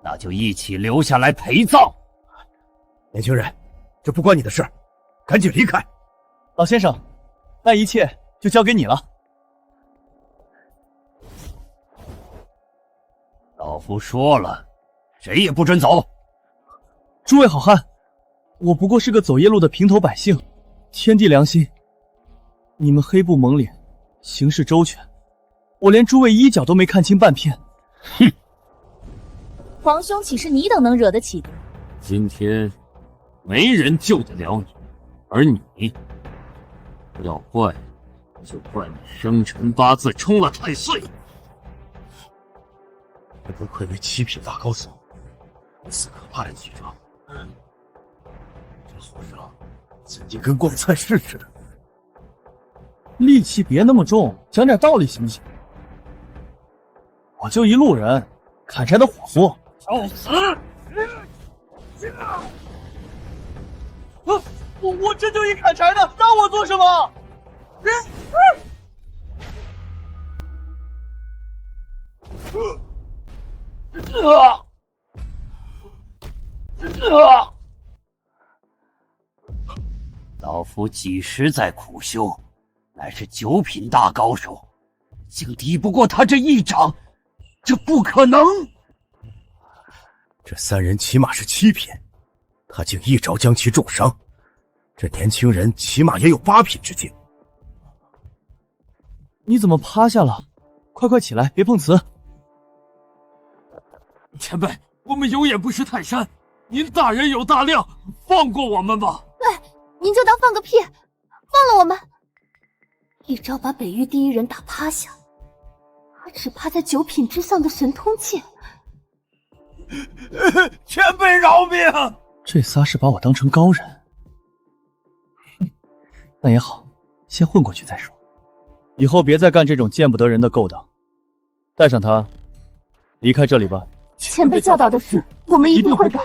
那就一起留下来陪葬。年轻人，这不关你的事，赶紧离开。老先生，那一切就交给你了。老夫说了，谁也不准走。诸位好汉，我不过是个走夜路的平头百姓，天地良心，你们黑布蒙脸，行事周全，我连诸位衣角都没看清半片。哼！皇兄岂是你等能惹得起的？今天没人救得了你，而你要怪，就怪你生辰八字冲了太岁。不愧为7品大高手，如此可怕的局长，这好像曾经跟逛菜市似的。戾气别那么重，讲点道理行不行？我就一路人，砍柴的伙夫。找死！我这就一砍柴的，让我做什么？老夫几时在苦修，乃是9品大高手，竟敌不过他这一掌，这不可能！这3人起码是7品，他竟一招将其重伤。这年轻人起码也有8品之境。你怎么趴下了？快起来，别碰瓷！前辈，我们有眼不识泰山，您大人有大量，放过我们吧。对，您就当放个屁，放了我们。一招把北域第一人打趴下，他只趴在9品之上的神通剑。前辈饶命！这仨是把我当成高人。那也好，先混过去再说。以后别再干这种见不得人的勾当。带上他，离开这里吧。前辈教导的事，我们一定会改。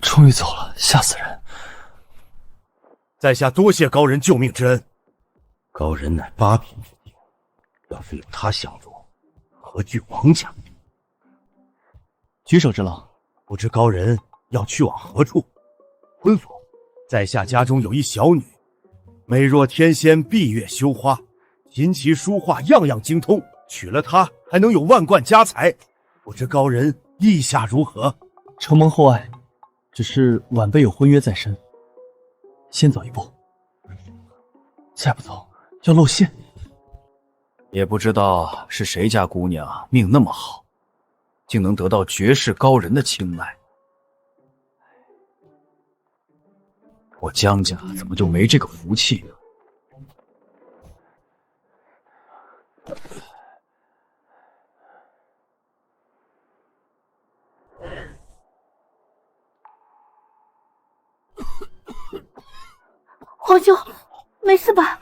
终于走了，吓死人！在下多谢高人救命之恩。高人乃8品之境，要是有他相助，何惧王家？举手之劳。不知高人要去往何处？婚所，在下家中有一小女，美若天仙，闭月羞花，琴棋书画样样精通，娶了她还能有万贯家财。不知高人意下如何？承蒙厚爱，只是晚辈有婚约在身，先走一步。再不走要露馅。也不知道是谁家姑娘命那么好，竟能得到绝世高人的青睐。我江家怎么就没这个福气呢？皇兄，没事吧？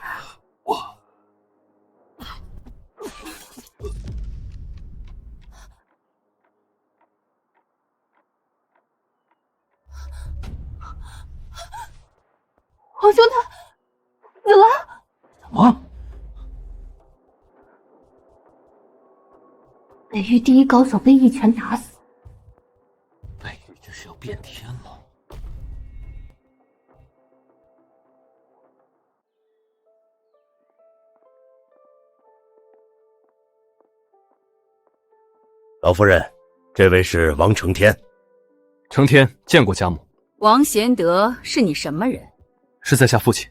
皇兄他死了。什么？北域第一高手被一拳打死。北域这是要变天了。老夫人，这位是王承天。承天见过家母。王贤德是你什么人？是在下父亲。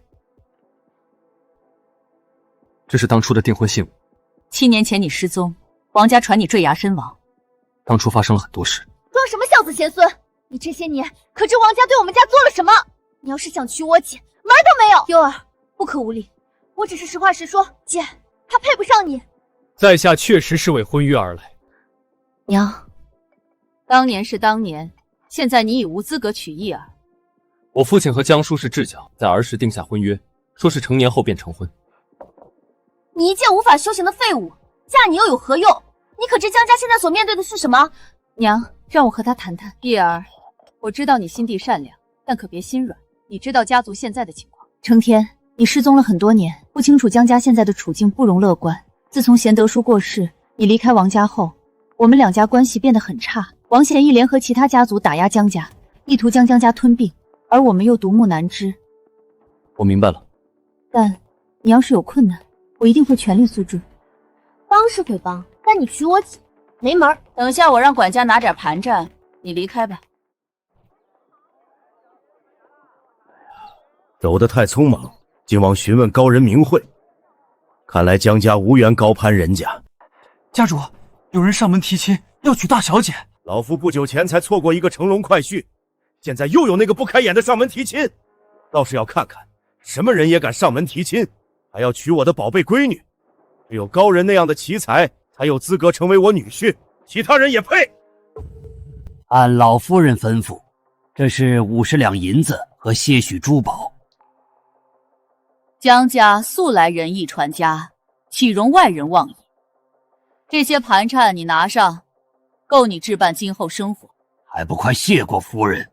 这是当初的订婚信物。7年前你失踪，王家传你坠崖身亡。当初发生了很多事。装什么孝子贤孙？你这些年可知王家对我们家做了什么？你要是想娶我姐，门都没有。幼儿，不可无礼。我只是实话实说，姐，她配不上你。在下确实是为婚约而来。娘，当年是当年，现在你已无资格娶义儿。我父亲和江叔是至交，在儿时定下婚约，说是成年后便成婚。你一介无法修行的废物，嫁你又有何用？你可知江家现在所面对的是什么？娘，让我和他谈谈。义儿，我知道你心地善良，但可别心软。你知道家族现在的情况。承天，你失踪了很多年，不清楚江家现在的处境不容乐观。自从贤德叔过世，你离开王家后，我们两家关系变得很差。王贤义联合其他家族打压江家，意图将江家吞并，而我们又独木难支。我明白了。但你要是有困难，我一定会全力giúp助。帮是会帮，但你娶我姐没门儿。等下我让管家拿点盘缠，你离开吧。走得太匆忙，竟忘询问高人名讳。看来江家无缘高攀人家。家主，有人上门提亲，要娶大小姐。老夫不久前才错过一个乘龙快婿，现在又有那个不开眼的上门提亲，倒是要看看什么人也敢上门提亲，还要娶我的宝贝闺女。只有高人那样的奇才才有资格成为我女婿，其他人也配。按老夫人吩咐，这是50两银子和些许珠宝。江家素来仁义传家，岂容外人妄议。这些盘缠你拿上，够你置办今后生活。还不快谢过夫人！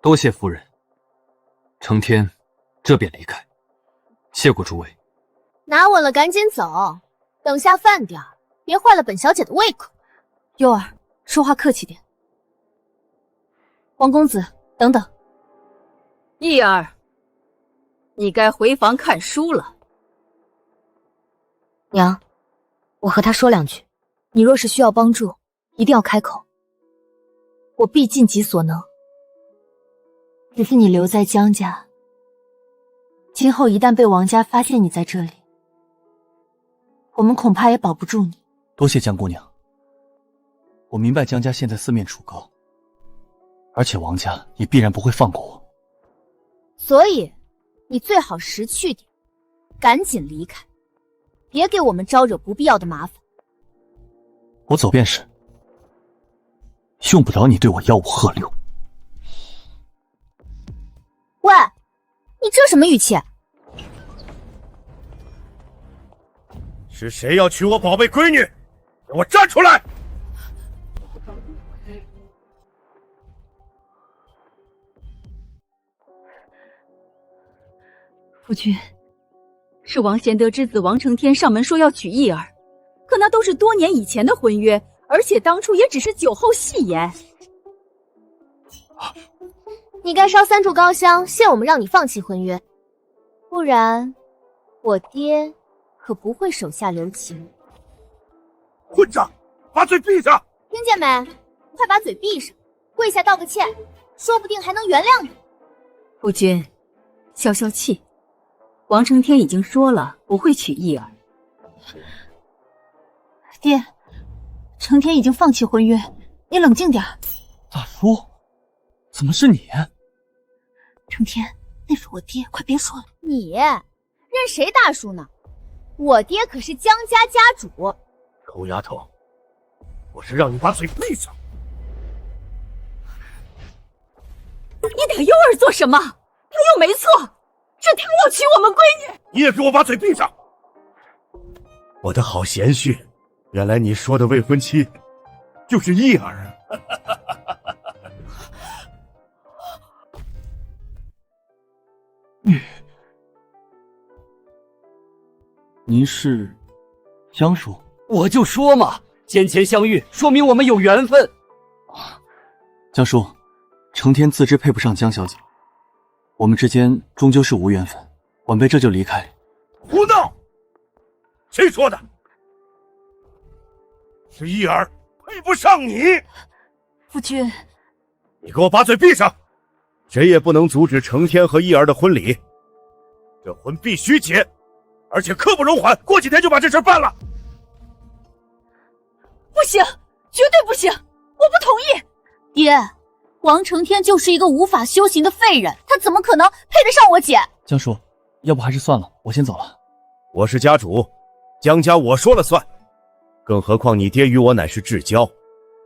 多谢夫人。成天这便离开，谢过诸位。拿稳了赶紧走，等下饭点别坏了本小姐的胃口。幼儿，说话客气点。王公子，等等。义儿，你该回房看书了。娘，我和他说两句，你若是需要帮助，一定要开口，我必尽己所能。只是你留在江家，今后一旦被王家发现你在这里，我们恐怕也保不住你。多谢江姑娘，我明白江家现在四面楚歌，而且王家也必然不会放过我。所以你最好识趣点，赶紧离开，别给我们招惹不必要的麻烦。我走便是，用不着你对我吆五喝六。喂，你这什么语气？是谁要娶我宝贝闺女？给我站出来！夫君，是王贤德之子王承天上门说要娶义儿，可那都是多年以前的婚约，而且当初也只是酒后戏言。你该烧3炷高香，谢我们让你放弃婚约，不然我爹可不会手下留情。混账，把嘴闭上！听见没？快把嘴闭上，跪下道个歉，说不定还能原谅你。夫君，消消气，王承天已经说了不会娶义儿。爹，承天已经放弃婚约，你冷静点。大叔，怎么是你？承天，那是我爹，快别说了。你认谁大叔呢？我爹可是江家家主。臭丫头，我是让你把嘴闭上！你打幼儿做什么？他又没错，是他要娶我们闺女。你也给我把嘴闭上！我的好贤婿，原来你说的未婚妻就是义儿啊！您是江叔？我就说嘛，先前相遇，说明我们有缘分。江叔，承天自知配不上江小姐，我们之间终究是无缘分，晚辈这就离开。胡闹！谁说的？是义儿配不上你！夫君，你给我把嘴闭上！谁也不能阻止承天和义儿的婚礼，这婚必须结，而且刻不容缓，过几天就把这事办了。不行，绝对不行，我不同意。爹，王承天就是一个无法修行的废人，他怎么可能配得上我姐？江叔，要不还是算了，我先走了。我是家主，江家我说了算，更何况你爹与我乃是至交，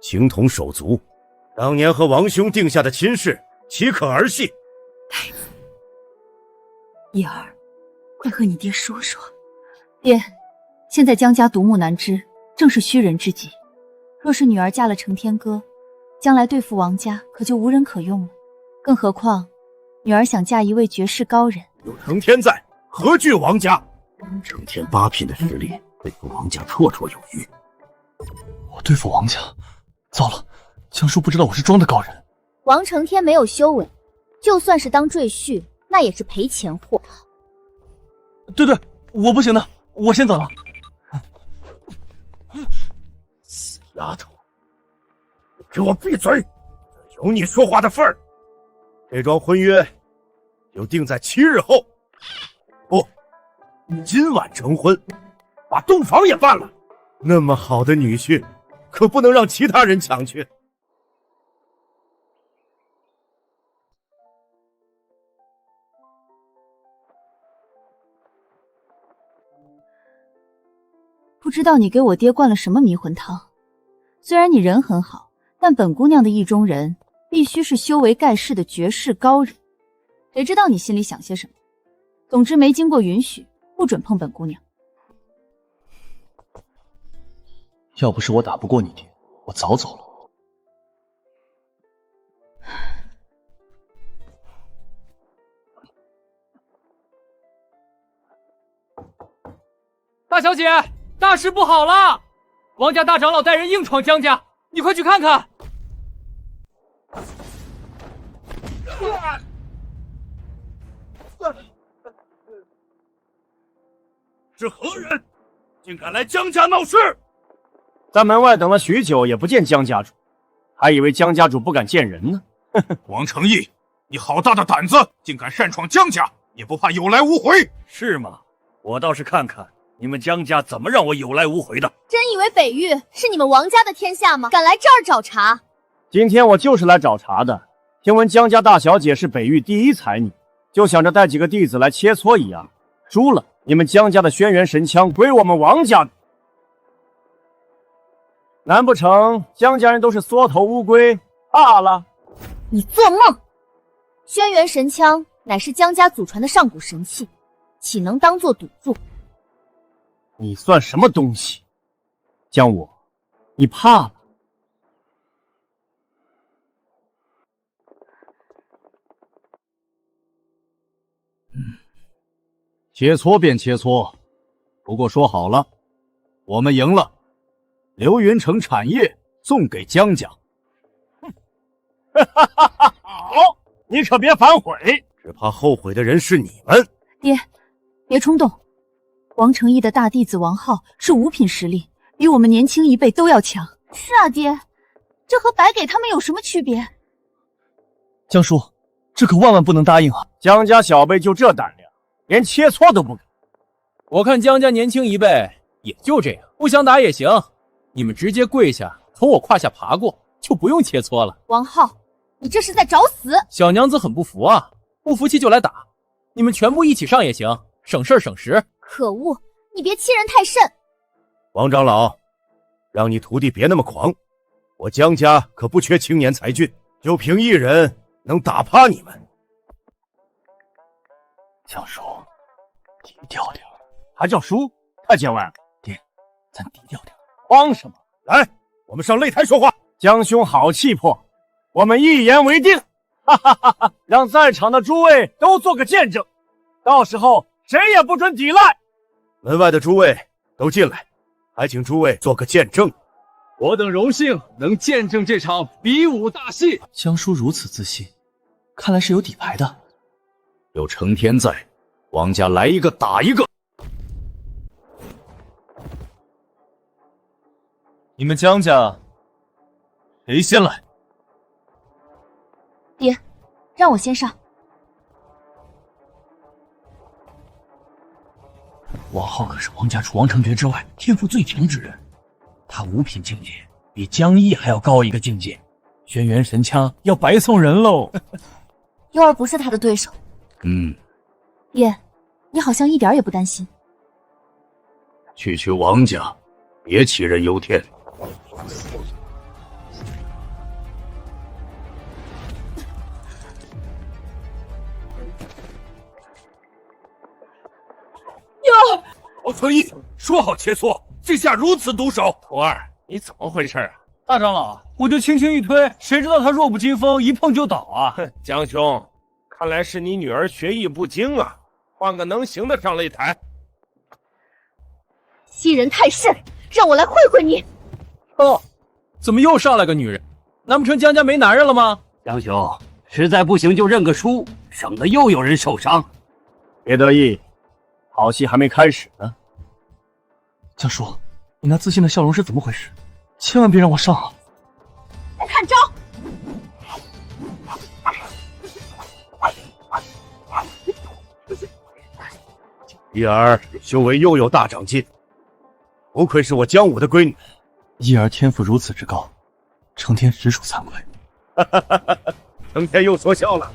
情同手足，当年和王兄定下的亲事，岂可儿戏？义儿，快和你爹说说。爹，现在江家独木难支，正是需人之际。若是女儿嫁了承天哥，将来对付王家可就无人可用了。更何况女儿想嫁一位绝世高人。有成天在，何惧王家？成天8品的实力，对付王家绰绰有余。我对付王家，糟了，江叔不知道我是装的高人。王承天没有修为，就算是当赘婿，那也是赔钱货。对，我不行的，我先走了。死丫头，给我闭嘴！有你说话的份儿。这桩婚约就定在7日后。不，今晚成婚，把洞房也办了。那么好的女婿，可不能让其他人抢去。不知道你给我爹灌了什么迷魂汤。虽然你人很好，但本姑娘的意中人必须是修为盖世的绝世高人。谁知道你心里想些什么？总之没经过允许，不准碰本姑娘。要不是我打不过你爹，我早走了。大小姐，大事不好了！王家大长老带人硬闯江家，你快去看看！是何人，竟敢来江家闹事？在门外等了许久，也不见江家主，还以为江家主不敢见人呢。王承义，你好大的胆子，竟敢擅闯江家，也不怕有来无回？是吗？我倒是看看你们江家怎么让我有来无回的。真以为北域是你们王家的天下吗？敢来这儿找茬？今天我就是来找茬的。听闻江家大小姐是北域第一才女，就想着带几个弟子来切磋一样。输了，你们江家的轩辕神枪归我们王家的。难不成江家人都是缩头乌龟罢了？你做梦！轩辕神枪乃是江家祖传的上古神器，岂能当作赌注？你算什么东西？江武，你怕了？切磋便切磋，不过说好了，我们赢了，流云城产业送给江家。好，你可别反悔，只怕后悔的人是你们。爹，别冲动。王承义的大弟子王浩是5品实力，比我们年轻一辈都要强。是啊，爹，这和白给他们有什么区别？江叔，这可万万不能答应啊！江家小辈就这胆量，连切磋都不敢。我看江家年轻一辈也就这样，不想打也行，你们直接跪下从我胯下爬过，就不用切磋了。王浩，你这是在找死！小娘子很不服啊，不服气就来打，你们全部一起上也行，省事省时。可恶，你别欺人太甚！王长老，让你徒弟别那么狂，我江家可不缺青年才俊，就凭一人能打趴你们。江叔，低调点。还叫叔？太见外了。爹，咱低调点。慌什么？来，我们上擂台说话。江兄好气魄，我们一言为定。哈哈哈哈！让在场的诸位都做个见证，到时候谁也不准抵赖。门外的诸位都进来，还请诸位做个见证。我等荣幸能见证这场比武大戏。江叔如此自信，看来是有底牌的。有成天在，王家来一个打一个。你们江家谁先来？爹，让我先上。王浩可是王家除王承觉之外天赋最强之人，他5品境界，比江毅还要高一个境界。轩辕神枪要白送人喽！幼儿不是他的对手。爹，你好像一点也不担心。去王家，别杞人忧天。王承义，说好切磋，这下如此毒手。徒儿，你怎么回事啊？大长老，我就轻轻一推，谁知道他弱不禁风，一碰就倒啊！江兄，看来是你女儿学艺不精啊，换个能行的上擂台。欺人太甚，让我来会会你。哦，怎么又上来个女人？难不成江家没男人了吗？江兄，实在不行就认个输，省得又有人受伤。别得意，好戏还没开始呢。江叔，你那自信的笑容是怎么回事？千万别让我上啊！看招！一儿修为又有大长进，不愧是我江武的闺女。一儿天赋如此之高，成天实属惭愧。成天又说笑了。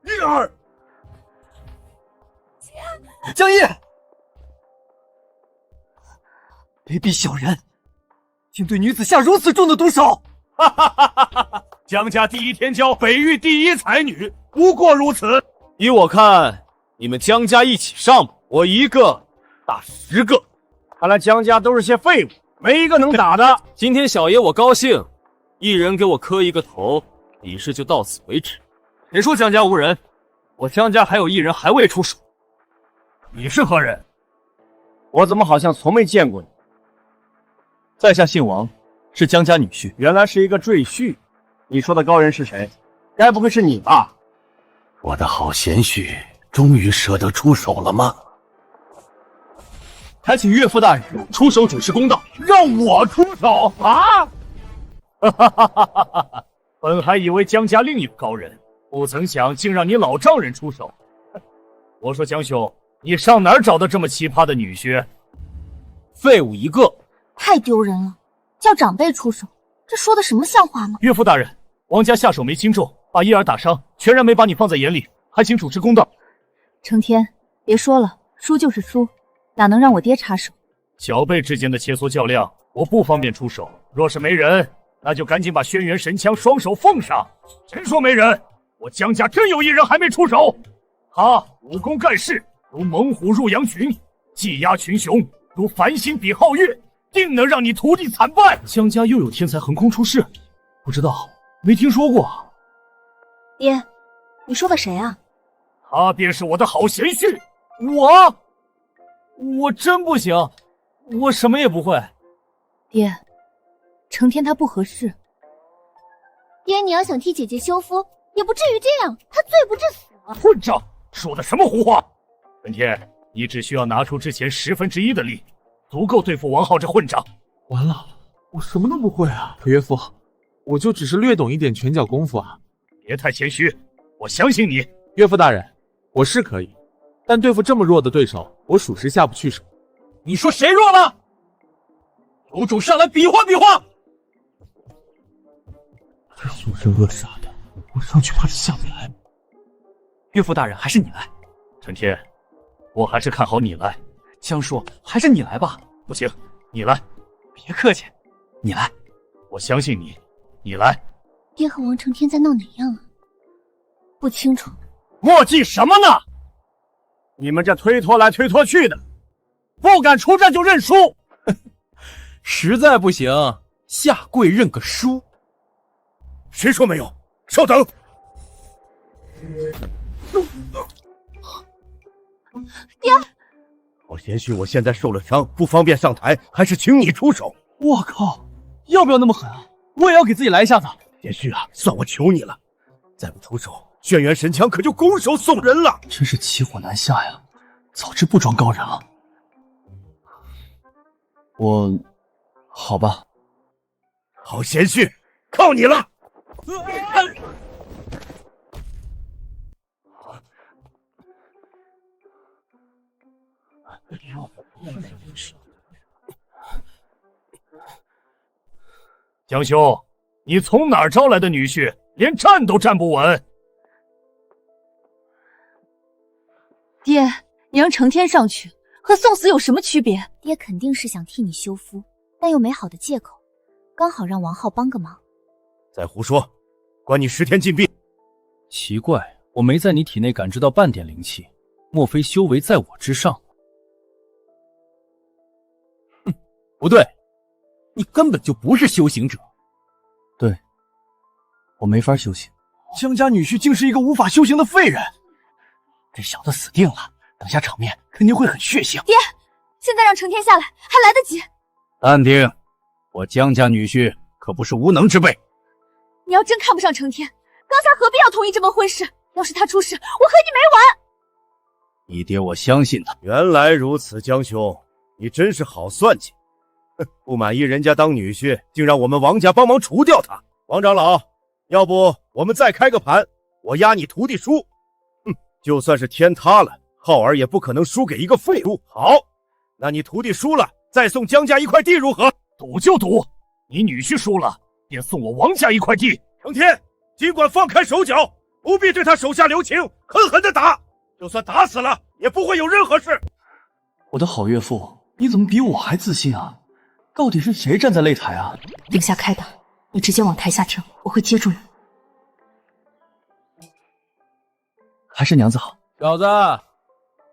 一儿，江毅，卑鄙小人，竟对女子下如此重的毒手！哈哈哈哈哈！江家第一天骄，北域第一才女，不过如此。依我看，你们江家一起上吧，我一个打10个。看来江家都是些废物，没一个能打的。今天小爷我高兴，一人给我磕一个头，比试就到此为止。谁说江家无人？我江家还有一人还未出手。你是何人？我怎么好像从没见过你？在下姓王，是江家女婿。原来是一个赘婿。你说的高人是谁？该不会是你吧？我的好贤婿，终于舍得出手了吗？还请岳父大人出手主持公道。让我出手啊！哈哈哈哈哈哈！本还以为江家另有高人，不曾想竟让你老丈人出手。我说江兄，你上哪儿找的这么奇葩的女婿？废物一个！太丢人了，叫长辈出手，这说的什么像话吗？岳父大人，王家下手没轻重，把一儿打伤，全然没把你放在眼里，还请主持公道。成天，别说了，输就是输，哪能让我爹插手？小辈之间的切磋较量，我不方便出手。若是没人，那就赶紧把轩辕神枪双手奉上。谁说没人？我江家真有一人还没出手。他武功盖世，如猛虎入羊群，技压群雄，如繁星抵皓月，定能让你徒弟惨败。江家又有天才横空出世，不知道，没听说过。爹，你说的谁啊？他便是我的好贤婿。我真不行，我什么也不会。爹，成天他不合适。爹，你要想替姐姐修夫，也不至于这样，他罪不至死啊！混账，说的什么胡话！陈天，你只需要拿出之前1/10的力，足够对付王浩这混账。完了，我什么都不会啊！岳父，我就只是略懂一点拳脚功夫啊。别太谦虚，我相信你。岳父大人，我是可以，但对付这么弱的对手，我属实下不去手。你说谁弱了？有种上来比划比划！这凶神恶煞的，我上去怕是下不来。岳父大人，还是你来。陈天，我还是看好你来。江叔，还是你来吧。不行，你来。别客气，你来。我相信你，你来。爹和王承天在闹哪样啊？不清楚。墨迹什么呢？你们这推脱来推脱去的，不敢出战就认输。实在不行，下跪认个输。谁说没有？稍等。爹，好贤婿，我现在受了伤，不方便上台，还是请你出手。我靠，要不要那么狠啊？我也要给自己来一下子。贤婿啊，算我求你了，再不出手，轩辕神枪可就拱手送人了。真是骑虎难下呀，早知不装高人了。好吧。好贤婿，靠你了。江兄，你从哪儿招来的女婿，连站都站不稳？爹，你让成天上去，和送死有什么区别？爹肯定是想替你修夫，但又没好的借口，刚好让王浩帮个忙。再胡说，关你10天禁闭。奇怪，我没在你体内感知到半点灵气，莫非修为在我之上？哼，不对，你根本就不是修行者。对，我没法修行。江家女婿竟是一个无法修行的废人，这小子死定了，等下场面肯定会很血腥。爹，现在让成天下来还来得及。淡定，我江家女婿可不是无能之辈。你要真看不上成天，刚才何必要同意这门婚事？要是他出事，我和你没完。你爹我相信他。原来如此，江兄，你真是好算计。不满意人家当女婿，竟让我们王家帮忙除掉他。王长老，要不我们再开个盘，我押你徒弟输。就算是天塌了，浩儿也不可能输给一个废物。好，那你徒弟输了，再送江家一块地如何？赌就赌，你女婿输了，便送我王家一块地。成天，尽管放开手脚，不必对他手下留情，狠狠地打。就算打死了，也不会有任何事。我的好岳父，你怎么比我还自信啊？到底是谁站在擂台啊？等下开打，你直接往台下撤，我会接住你。还是娘子好。小子，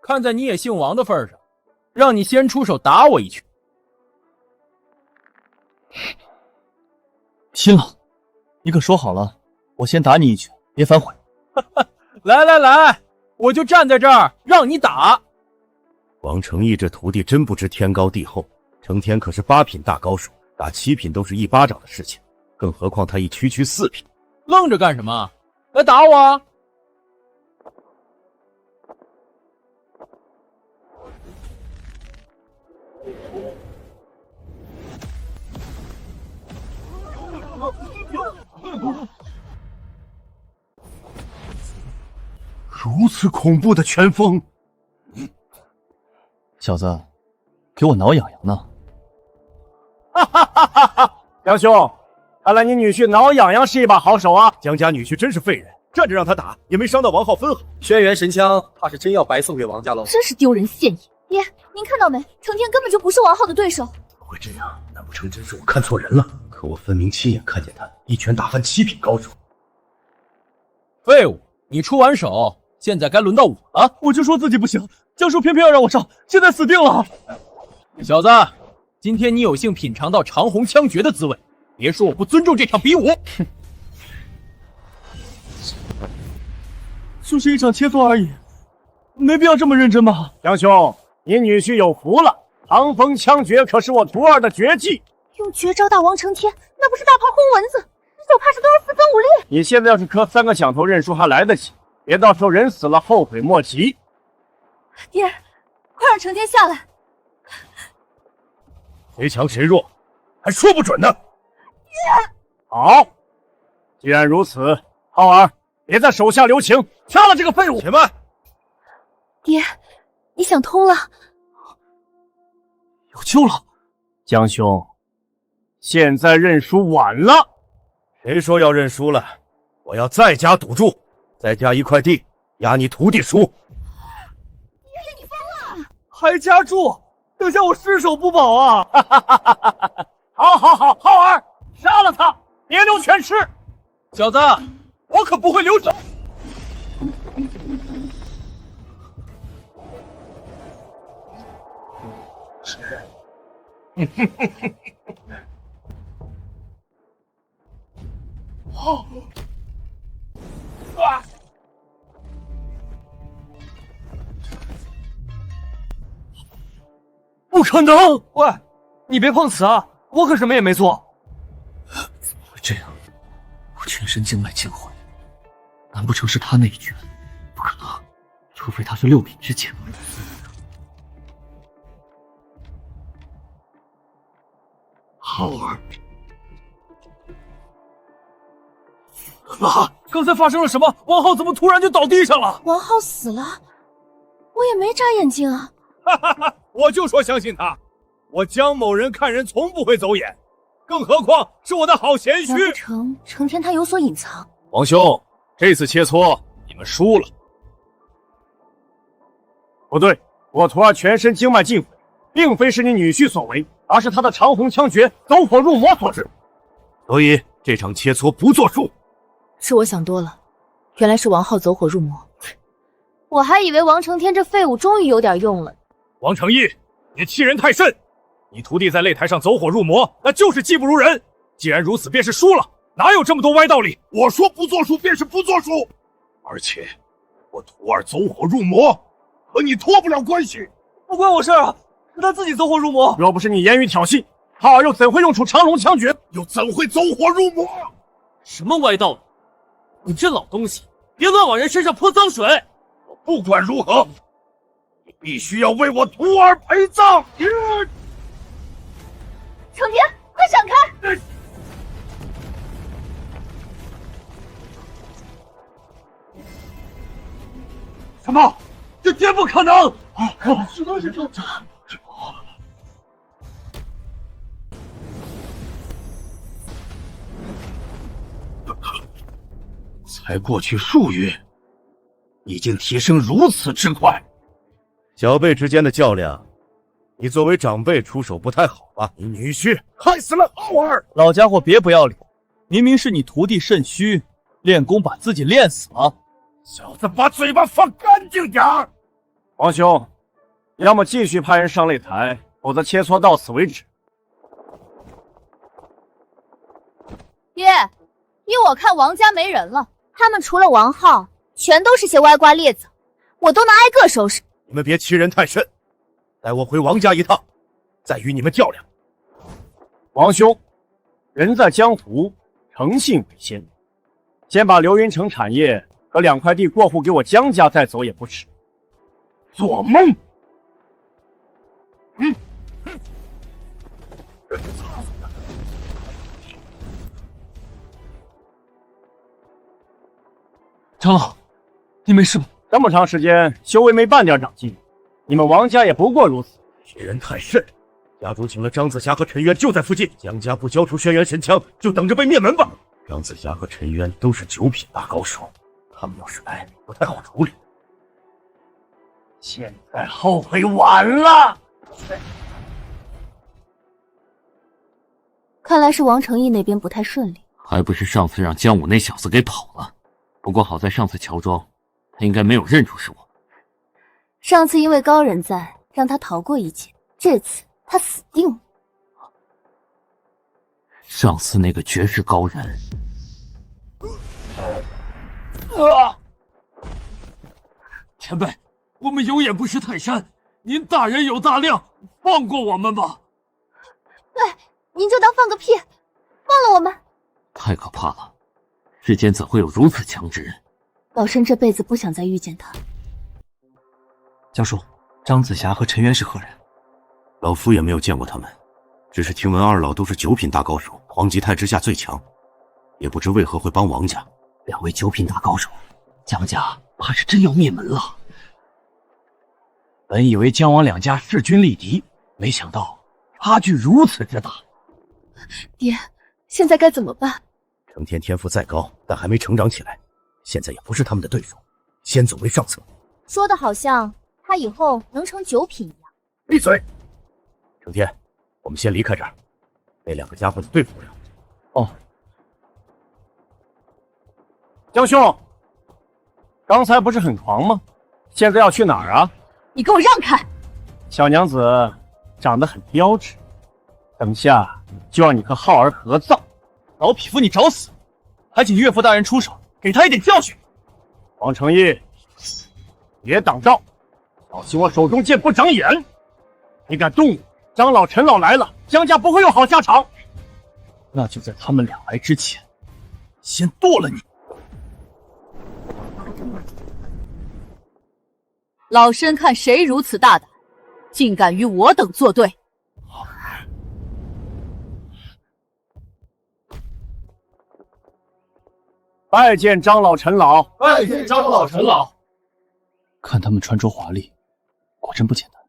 看在你也姓王的份上，让你先出手打我一拳。拼了！你可说好了，我先打你一拳，别反悔。来来来，我就站在这儿让你打。王承义这徒弟真不知天高地厚，成天可是8品大高手，打7品都是一巴掌的事情，更何况他一区4品。愣着干什么？来打我啊！如此恐怖的拳风，小子，给我挠痒痒呢！哈哈哈哈哈！杨兄，看来你女婿挠痒痒是一把好手啊！江家女婿真是废人，站着让他打，也没伤到王浩分毫。轩辕神枪，怕是真要白送给王家喽！真是丢人现眼！爹，您看到没？成天根本就不是王浩的对手。不会这样，难不成真是我看错人了？可我分明亲眼看见他一拳打翻7品高手。废物，你出完手。现在该轮到我了，我就说自己不行，江叔偏偏要让我上，现在死定了。小子，今天你有幸品尝到长虹枪诀的滋味，别说我不尊重这场比武。就是一场切磋而已，没必要这么认真吧？杨兄，你女婿有福了，长风枪诀可是我徒儿的绝技。用绝招打王承天，那不是大炮轰蚊子，手怕是都要4分5裂。你现在要是磕3个响头认输还来得及。别到时候人死了后悔莫及。爹，快让成天下来！谁强谁弱，还说不准呢。爹，好，既然如此，浩儿，别在手下留情，杀了这个废物！且慢，爹，你想通了，有救了。江兄，现在认输晚了。谁说要认输了？我要再加赌注。再加一块地，押你徒弟输。爹，你疯了！还加注？等下我失手不保啊！好，浩儿，杀了他，别留全尸。小子，我可不会留手。不可能！喂，你别碰瓷啊！我可什么也没做。怎么会这样？我全身经脉尽毁，难不成是他那一拳？不可能，除非他是6品之前。浩儿，死了！刚才发生了什么？王浩怎么突然就倒地上了？王浩死了，我也没眨眼睛啊！哈哈哈！我就说相信他，我江某人看人从不会走眼，更何况是我的好贤婿。难不成成天他有所隐藏？王兄，这次切磋你们输了。不对，我徒儿全身经脉尽毁，并非是你女婿所为，而是他的长虹枪诀走火入魔所致。所以这场切磋不作数。是我想多了，原来是王浩走火入魔。我还以为王承天这废物终于有点用了。王承义，你欺人太甚！你徒弟在擂台上走火入魔，那就是技不如人。既然如此，便是输了，哪有这么多歪道理？我说不作数便是不作数，而且我徒儿走火入魔，和你脱不了关系。不关我事啊，是他自己走火入魔。若不是你言语挑衅，浩儿又怎会用出长龙枪诀？又怎会走火入魔？什么歪道理？你这老东西，别乱往人身上泼脏水！我不管如何，你必须要为我徒儿陪葬！程天，快闪开！什么？这绝不可能！只能是正常。才过去数月，已经提升如此之快。小辈之间的较量，你作为长辈出手不太好吧？你女婿害死了浩儿！老家伙别不要脸，明明是你徒弟肾虚，练功把自己练死了。小子，把嘴巴放干净点儿！王兄，要么继续派人上擂台，否则切磋到此为止。爹，依我看王家没人了。他们除了王浩，全都是些歪瓜裂枣，我都能挨个收拾。你们别欺人太甚，带我回王家一趟，再与你们较量。王兄，人在江湖，诚信为先，先把流云城产业和2块地过户给我江家，再走也不迟。做梦！长老，你没事吧？这么长时间，修为没半点长进，你们王家也不过如此。欺人太甚！家主请了张子霞和陈渊，就在附近。江家不交出轩辕神枪，就等着被灭门吧。张子霞和陈渊都是9品大高手，他们要是来，不太好处理。现在后悔晚了。看来是王承义那边不太顺利，还不是上次让江武那小子给跑了。不过好在上次乔装，他应该没有认出是我。上次因为高人在，让他逃过一劫，这次他死定了。上次那个绝世高人，前辈，我们有眼不识泰山，您大人有大量，放过我们吧。对，您就当放个屁，放了我们。太可怕了，世间怎会有如此强之人？老身这辈子不想再遇见他。教授，张子霞和陈渊是何人？老夫也没有见过他们，只是听闻二老都是9品大高手，黄吉泰之下最强，也不知为何会帮王家。2位9品大高手，江家怕是真要灭门了。本以为江王2家势均力敌，没想到差距如此之大。爹，现在该怎么办？程天天赋再高，但还没成长起来，现在也不是他们的对手，先走为上策。说的好像他以后能成9品一样。闭嘴！程天，我们先离开这儿，那2个家伙你对付不了。哦，江兄，刚才不是很狂吗？现在要去哪儿啊？你给我让开！小娘子长得很标致，等下就让你和浩儿合葬。老匹夫，你找死！还请岳父大人出手，给他一点教训。王承义，别挡道，小心我手中剑不长眼！你敢动我，张老、陈老来了，江家不会有好下场。那就在他们俩来之前，先剁了你！老身看谁如此大胆，竟敢与我等作对！拜见张老、陈老，拜见张老、陈老。看他们穿着华丽，果真不简单。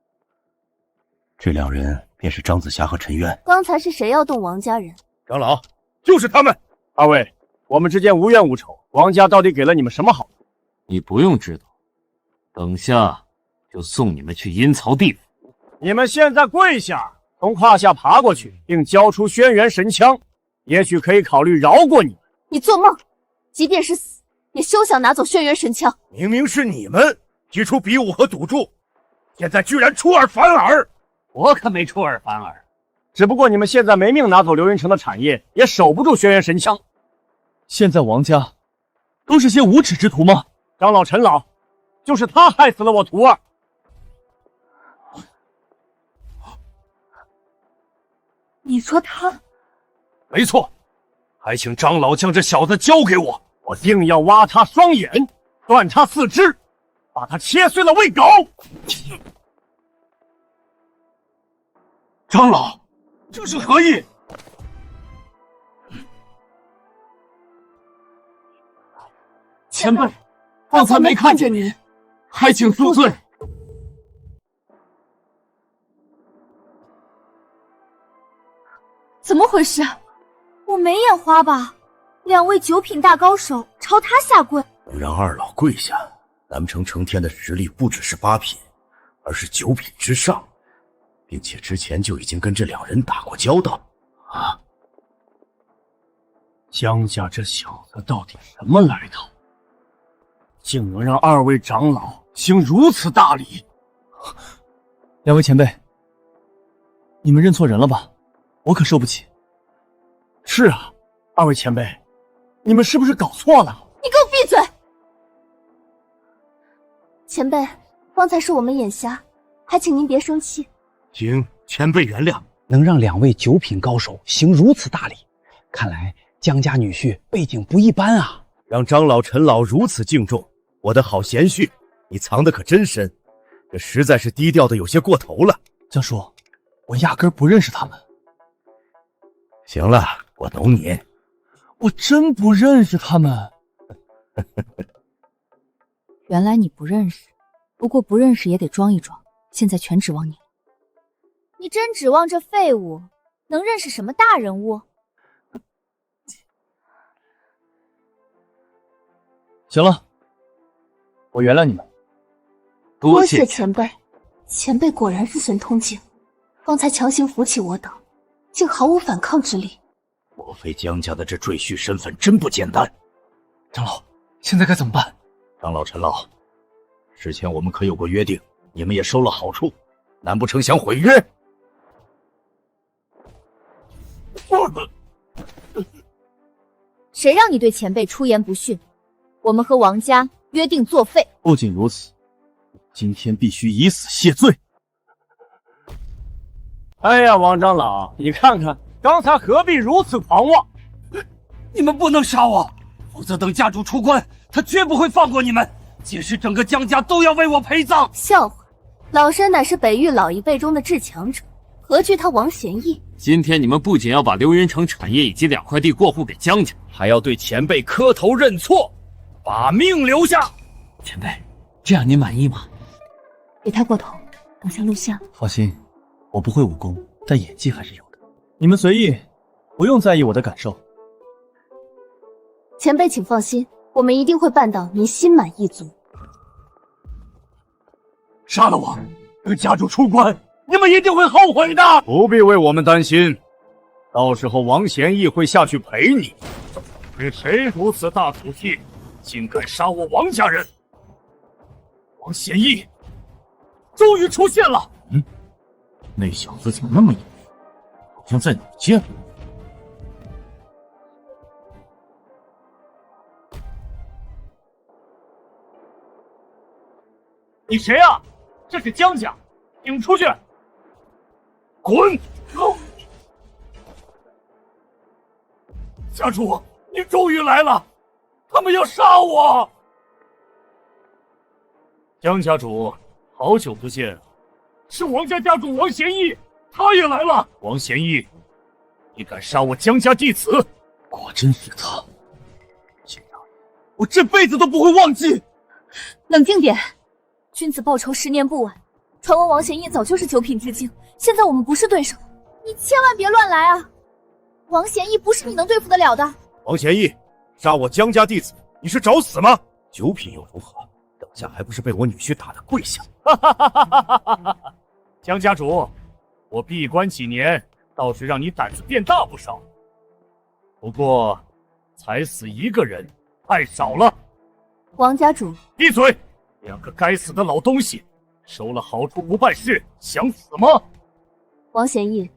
这2人便是张子霞和陈渊。刚才是谁要动王家人？长老，就是他们。二位，我们之间无冤无仇，王家到底给了你们什么好处？你不用知道，等下就送你们去阴曹地府。你们现在跪下，从胯下爬过去，并交出轩辕神枪，也许可以考虑饶过你们。你做梦！即便是死，也休想拿走轩辕神枪。明明是你们提出比武和赌注，现在居然出尔反尔！我可没出尔反尔，只不过你们现在没命拿走流云城的产业，也守不住轩辕神枪。现在王家都是些无耻之徒吗？长老陈老，就是他害死了我徒儿。你说他？没错，还请长老将这小子交给我，我定要挖他双眼，断他四肢，把他切碎了喂狗。长老，这是何意？前辈，刚才没看见您，还请恕罪。怎么回事？我没眼花吧？两位九品大高手朝他下跪，能让二老跪下，南城成天的实力不只是8品，而是9品之上，并且之前就已经跟这两人打过交道。啊！江家这小子到底什么来头？竟能让2位长老行如此大礼！两位前辈，你们认错人了吧？我可受不起。是啊，2位前辈，你们是不是搞错了？你给我闭嘴！前辈，方才是我们眼瞎，还请您别生气。请前辈原谅。能让2位9品高手行如此大礼，看来江家女婿背景不一般啊！让长老陈老如此敬重，我的好贤婿，你藏得可真深，这实在是低调的有些过头了。江叔，我压根不认识他们。行了，我懂你。我真不认识他们。原来你不认识，不过不认识也得装一装，现在全指望你了。你真指望这废物能认识什么大人物？行了，我原谅你们。多谢前辈，前辈果然是神通境，方才强行扶起我等，竟毫无反抗之力。莫非江家的这赘婿身份真不简单？长老，现在该怎么办？长老陈老，之前我们可有过约定，你们也收了好处，难不成想毁约？谁让你对前辈出言不逊？我们和王家约定作废。不仅如此，今天必须以死谢罪。哎呀，王长老，你看看，刚才何必如此狂妄？你们不能杀我，否则等家主出关，他绝不会放过你们。届时整个江家都要为我陪葬。笑话，老身乃是北域老一辈中的至强者，何惧他王贤义？今天你们不仅要把流云城产业以及2块地过户给江家，还要对前辈磕头认错，把命留下。前辈，这样您满意吗？别太过头，等下露馅了。放心，我不会武功，但演技还是有的。你们随意，不用在意我的感受。前辈请放心，我们一定会办到您心满意足。杀了我，等家主出关，你们一定会后悔的。不必为我们担心，到时候王贤义会下去陪你。是谁如此大土气，竟敢杀我王家人？王贤义终于出现了。那小子怎么那么眼熟，好像在哪儿见过。你谁啊？这是江家，请出去！滚！家主，你终于来了，他们要杀我！江家主，好久不见，是王家家主王贤义，他也来了。王贤义，你敢杀我江家弟子？果真是他，我这辈子都不会忘记。冷静点，君子报仇10年不晚。传闻王贤义早就是9品之境，现在我们不是对手，你千万别乱来啊！王贤义不是你能对付得了的。王贤义，杀我江家弟子，你是找死吗？9品又如何？等下还不是被我女婿打得跪下？江家主，我闭关几年，倒是让你胆子变大不少。不过，才死1个人，太少了。王家主，闭嘴！2个该死的老东西，收了好处不办事，想死吗？王贤义，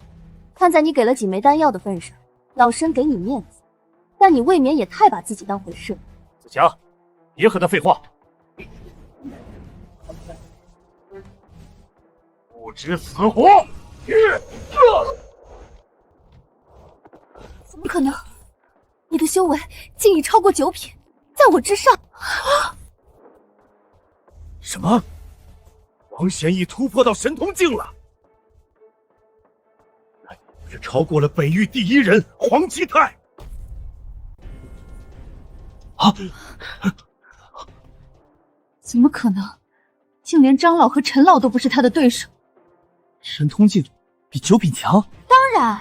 看在你给了几枚丹药的份上，老身给你面子，但你未免也太把自己当回事了。子强，别和他废话，不知死活！怎么可能？你的修为竟已超过9品，在我之上。什么？王贤义突破到神通境了？那是超过了北域第一人黄基泰。怎么可能？竟连张老和陈老都不是他的对手。神通境比9品强？当然，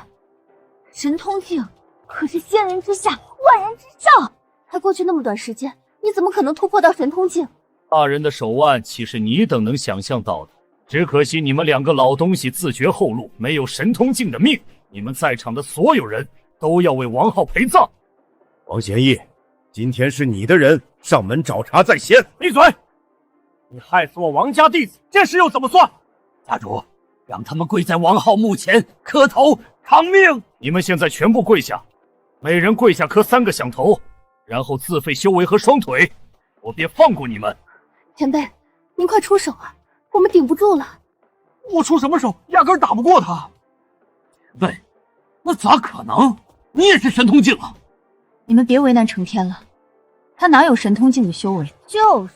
神通境可是仙人之下，万人之上。才过去那么短时间，你怎么可能突破到神通境？大人的手腕岂是你等能想象到的？只可惜你们2个老东西自绝后路，没有神通境的命。你们在场的所有人都要为王浩陪葬。王贤义，今天是你的人上门找茬在先。闭嘴！你害死我王家弟子，这事又怎么算？家主，让他们跪在王浩墓前磕头偿命。你们现在全部跪下，每人跪下磕3个响头，然后自废修为和双腿，我便放过你们。前辈，您快出手啊！我们顶不住了。我出什么手？压根打不过他。喂，那咋可能？你也是神通境啊！你们别为难成天了，他哪有神通境的修为？就是，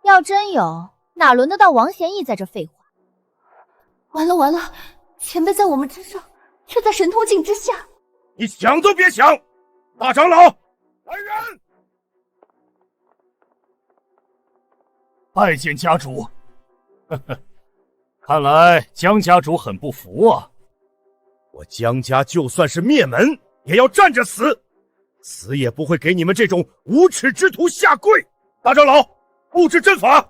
要真有，哪轮得到王贤义在这废话？完了完了，前辈在我们之上，却在神通境之下。你想都别想！大长老，来人！拜见家主。呵呵，看来江家主很不服啊。我江家就算是灭门，也要站着死，死也不会给你们这种无耻之徒下跪。大长老，布置阵法。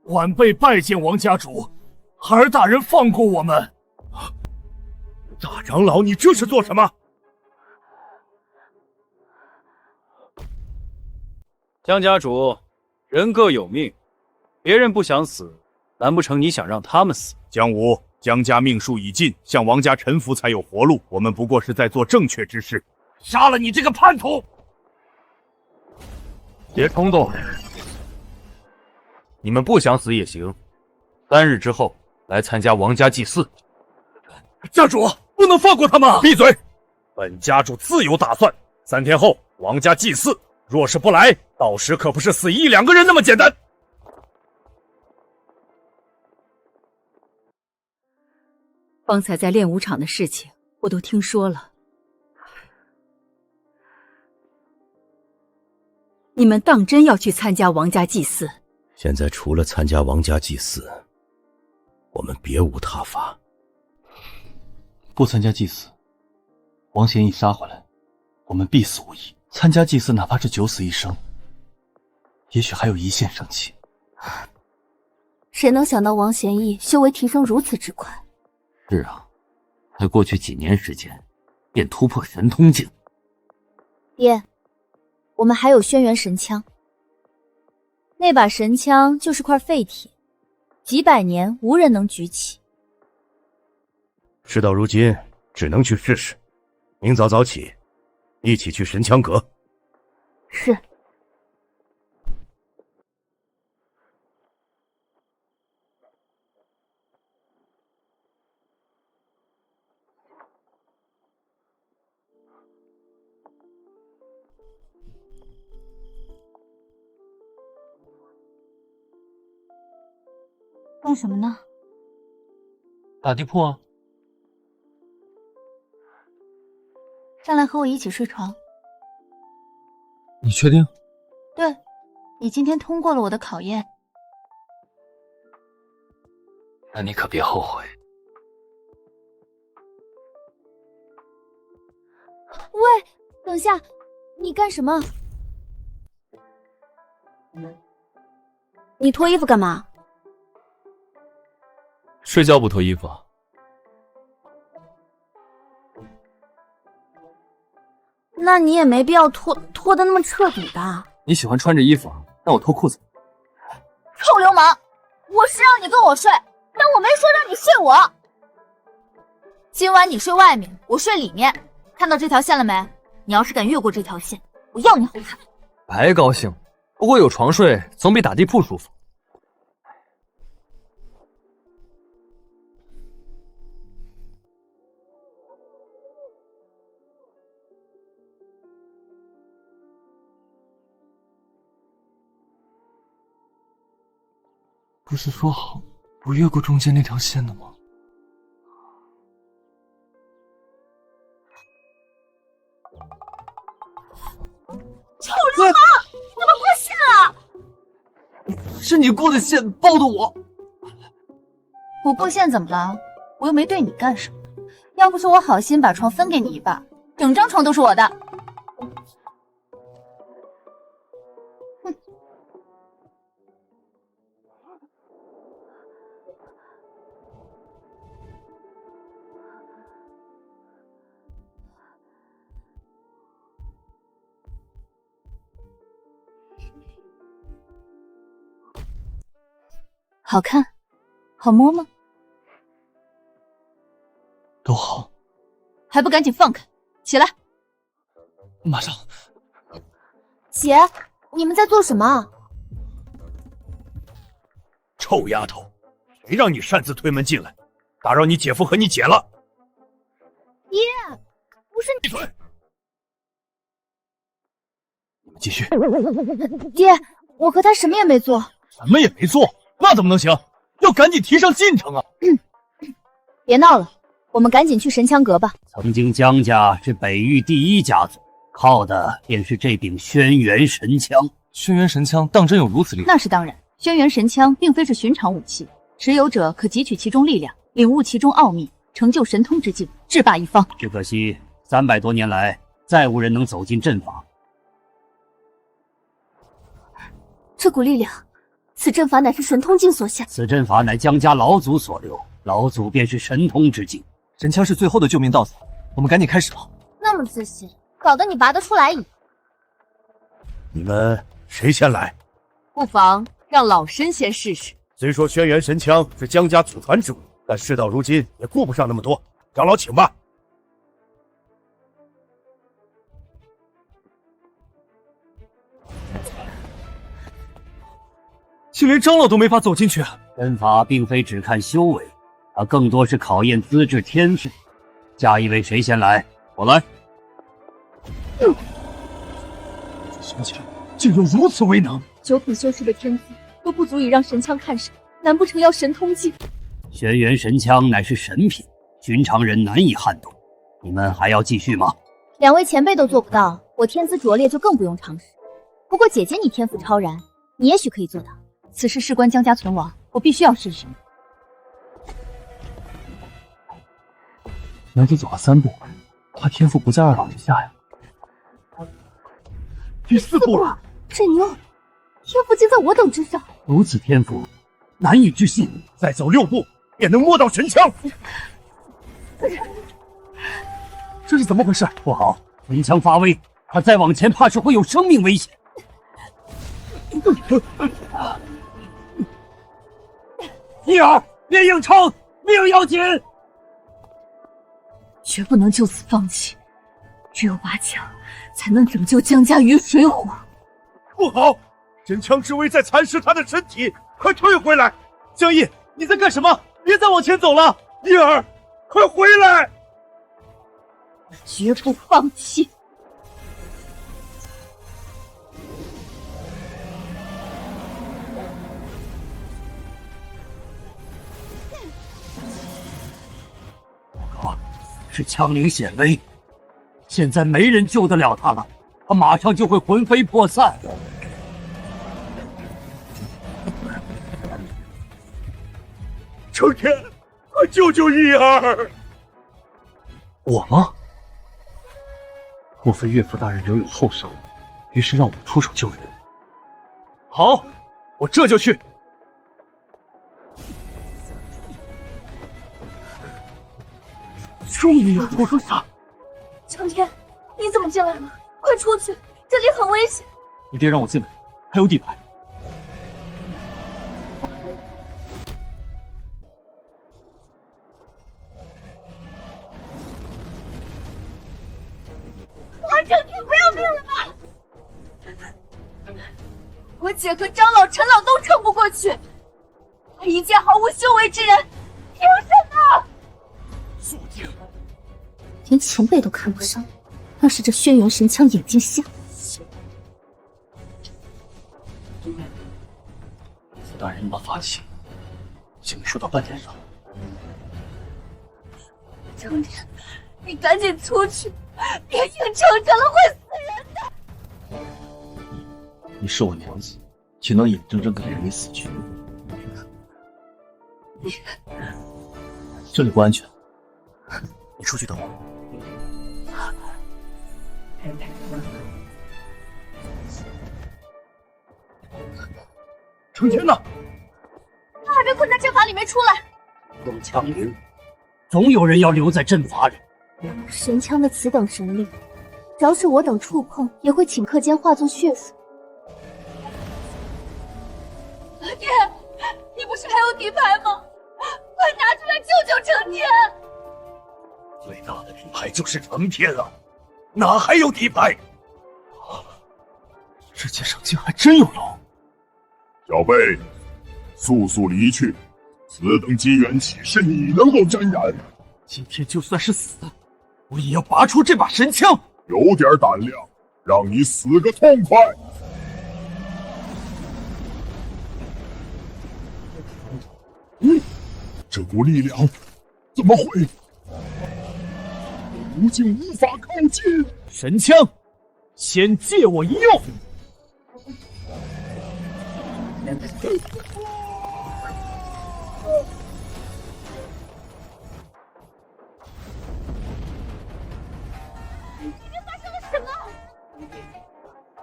晚辈拜见王家主，孩儿大人放过我们。大长老，你这是做什么？江家主，人各有命，别人不想死，难不成你想让他们死？江武，江家命数已尽，向王家臣服才有活路。我们不过是在做正确之事。杀了你这个叛徒！别冲动，你们不想死也行。3日之后来参加王家祭祀。家主，不能放过他们！闭嘴！本家主自有打算。3天后王家祭祀，若是不来，到时可不是死1、2个人那么简单。方才在练武场的事情我都听说了，你们当真要去参加王家祭祀？现在除了参加王家祭祀，我们别无他法。不参加祭祀，王贤义杀回来，我们必死无疑。参加祭祀，哪怕是9死1生，也许还有一线生机。谁能想到王贤义修为提升如此之快？是啊，才过去几年时间，便突破神通境。爹，我们还有轩辕神枪，那把神枪就是块废铁，几百年无人能举起。事到如今，只能去试试。明早早起，一起去神枪阁。是。干什么呢？打地铺啊。上来和我一起睡床。你确定？对，你今天通过了我的考验。那你可别后悔。喂，等下，你干什么？你脱衣服干嘛？睡觉不脱衣服啊？那你也没必要脱得那么彻底吧？你喜欢穿着衣服，那我脱裤子。臭流氓！我是让你跟我睡，但我没说让你睡我。今晚你睡外面，我睡里面。看到这条线了没？你要是敢越过这条线，我要你好看。白高兴，不过有床睡总比打地铺舒服。不是说好不越过中间那条线的吗？臭流氓，你怎么过线了？是你过的线，抱的我。我过线怎么了？我又没对你干什么。要不是我好心把床分给你一半，整张床都是我的。哼。好看，好摸吗？都好。还不赶紧放开，起来！马上。姐，你们在做什么？臭丫头，谁让你擅自推门进来，打扰你姐夫和你姐了？爹，不是你。闭嘴！你们继续。爹，我和他什么也没做。什么也没做，那怎么能行？要赶紧提上进程啊！别闹了，我们赶紧去神枪阁吧。曾经江家是北域第一家族，靠的便是这柄轩辕神枪。轩辕神枪当真有如此厉害？那是当然，轩辕神枪并非是寻常武器，持有者可汲取其中力量，领悟其中奥秘，成就神通之境，制霸一方。只可惜300多年来，再无人能走进阵法。这股力量，此阵法乃是神通境所下。此阵法乃江家老祖所留，老祖便是神通之境。神枪是最后的救命稻草，我们赶紧开始吧。那么自信，搞得你拔得出来矣。你们谁先来？不妨让老身先试试。虽说轩辕神枪是江家祖传之物，但事到如今也顾不上那么多。长老，请吧。就连长老都没法走进去。阵法并非只看修为，它更多是考验资质天赋。下一位谁先来？我来。小姐竟有如此威能9品修士的天赋都不足以让神枪看上，难不成要神通境？轩辕神枪乃是神品，寻常人难以撼动。你们还要继续吗？2位前辈都做不到，我天资拙劣就更不用尝试。不过姐姐你天赋超然，你也许可以做到。此事事关江家存亡，我必须要试试。男子走了3步，他天赋不在2老之下呀。第4步了，这牛天赋竟在我等之上，如此天赋，难以置信。再走6步，便能摸到神枪。这是怎么回事？不好，神枪发威，他再往前怕是会有生命危险。一儿，别硬撑，命要紧！绝不能就此放弃，只有拔枪，才能拯救江家于水火。不好，神枪之威在蚕食他的身体，快退回来！江毅，你在干什么？别再往前走了！一儿，快回来！绝不放弃。是枪灵显威，现在没人救得了他了，他马上就会魂飞魄散。成天，快救救一儿！我吗？莫非岳父大人留有后手，于是让我出手救人？好，我这就去。终于有出手！成天，你怎么进来了？快出去，这里很危险。你爹让我进来，还有底牌。我姐和张老、陈老都撑不过去，他一介毫无修为之人，凭什么？肃静！连前辈都看不上，那是这轩辕神枪眼睛瞎。傅大人把法器请说到半天上。程天，你赶紧出去，别硬撑着了会死人的。你是我娘子，岂能眼睁睁看着你死去？这里不安全，你出去等我。程天呢？他还被困在阵法里没出来。用枪灵，总有人要留在阵法里。神枪的此等神力，只要是我等触碰，也会顷刻间化作血水。爹，你不是还有底牌吗？快拿出来救救程天！最大的底牌就是程天了，哪还有底牌？世界上竟还真有龙！小贝，速速离去！此等机缘岂是你能够沾染？今天就算是死，我也要拔出这把神枪！有点胆量，让你死个痛快！这股力量怎么会？途径无法靠近。神枪，先借我一用。发生了什么？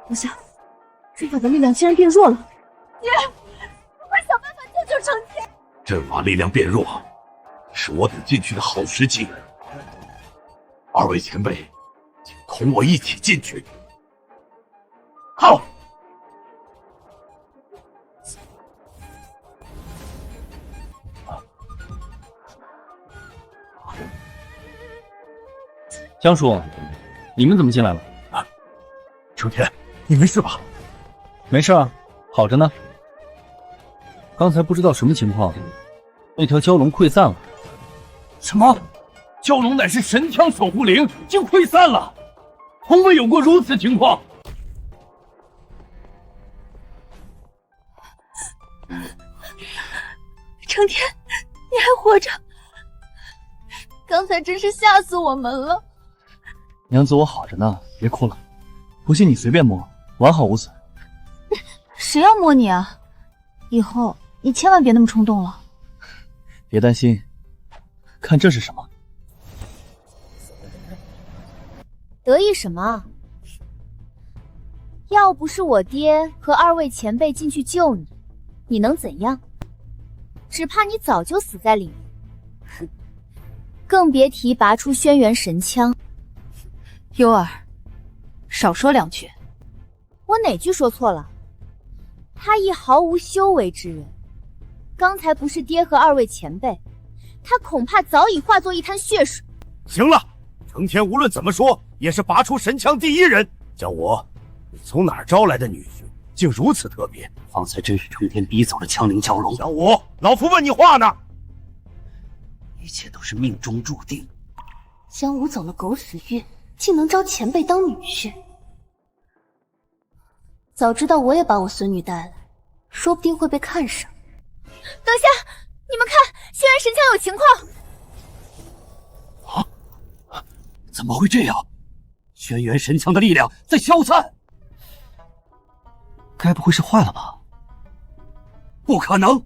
等下，阵法的力量竟然变弱了。爹，快想办法救救程天！阵法力量变弱，是我等进去的好时机。二位前辈，请同我一起进去。好。江叔，你们怎么进来了？程天，你没事吧？没事啊，好着呢。刚才不知道什么情况，那条蛟龙溃散了。什么？蛟龙乃是神枪守护灵，竟溃散了？从未有过如此情况。程天，你还活着？刚才真是吓死我们了。娘子，我好着呢，别哭了。不信你随便摸，完好无损。谁要摸你啊？以后你千万别那么冲动了。别担心，看这是什么？得意什么？要不是我爹和二位前辈进去救你，你能怎样？只怕你早就死在里面。哼，更别提拔出轩辕神枪。幽儿，少说两句。我哪句说错了？他亦毫无修为之人，刚才不是爹和二位前辈，他恐怕早已化作一滩血水。行了，程天无论怎么说也是拔出神枪第一人。叫我，你从哪儿招来的女婿，竟如此特别？方才真是程天逼走了枪灵蛟龙。小五，老夫问你话呢。一切都是命中注定。江武走了狗屎运，竟能招前辈当女婿。早知道我也把我孙女带来，说不定会被看上。等下，你们看，轩辕神枪有情况。怎么会这样？轩辕神枪的力量在消散。该不会是坏了吧？不可能！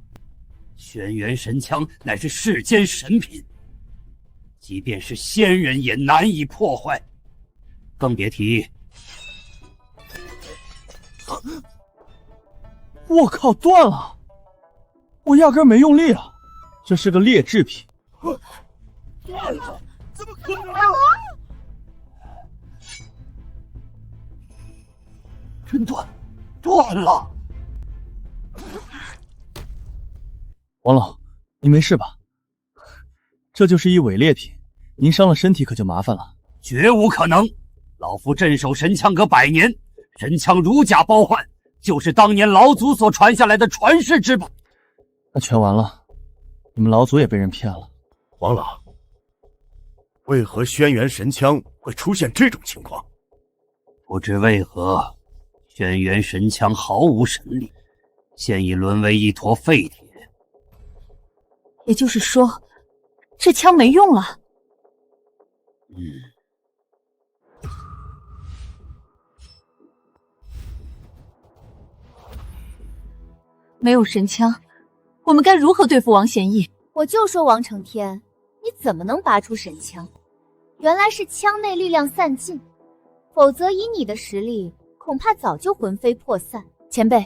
轩辕神枪乃是世间神品，即便是仙人也难以破坏，更别提……我靠，断了！我压根没用力啊，这是个劣质品。断了？怎么可能？真断了！王老，您没事吧？这就是一伪劣品，您伤了身体可就麻烦了。绝无可能！老夫镇守神枪阁100年，神枪如假包换，就是当年老祖所传下来的传世之宝。那全完了，你们老祖也被人骗了。王老，为何轩辕神枪会出现这种情况？不知为何，轩辕神枪毫无神力，现已沦为一坨废铁。也就是说，这枪没用了。没有神枪，我们该如何对付王贤义？我就说王承天，你怎么能拔出神枪？原来是枪内力量散尽，否则以你的实力，恐怕早就魂飞魄散。前辈，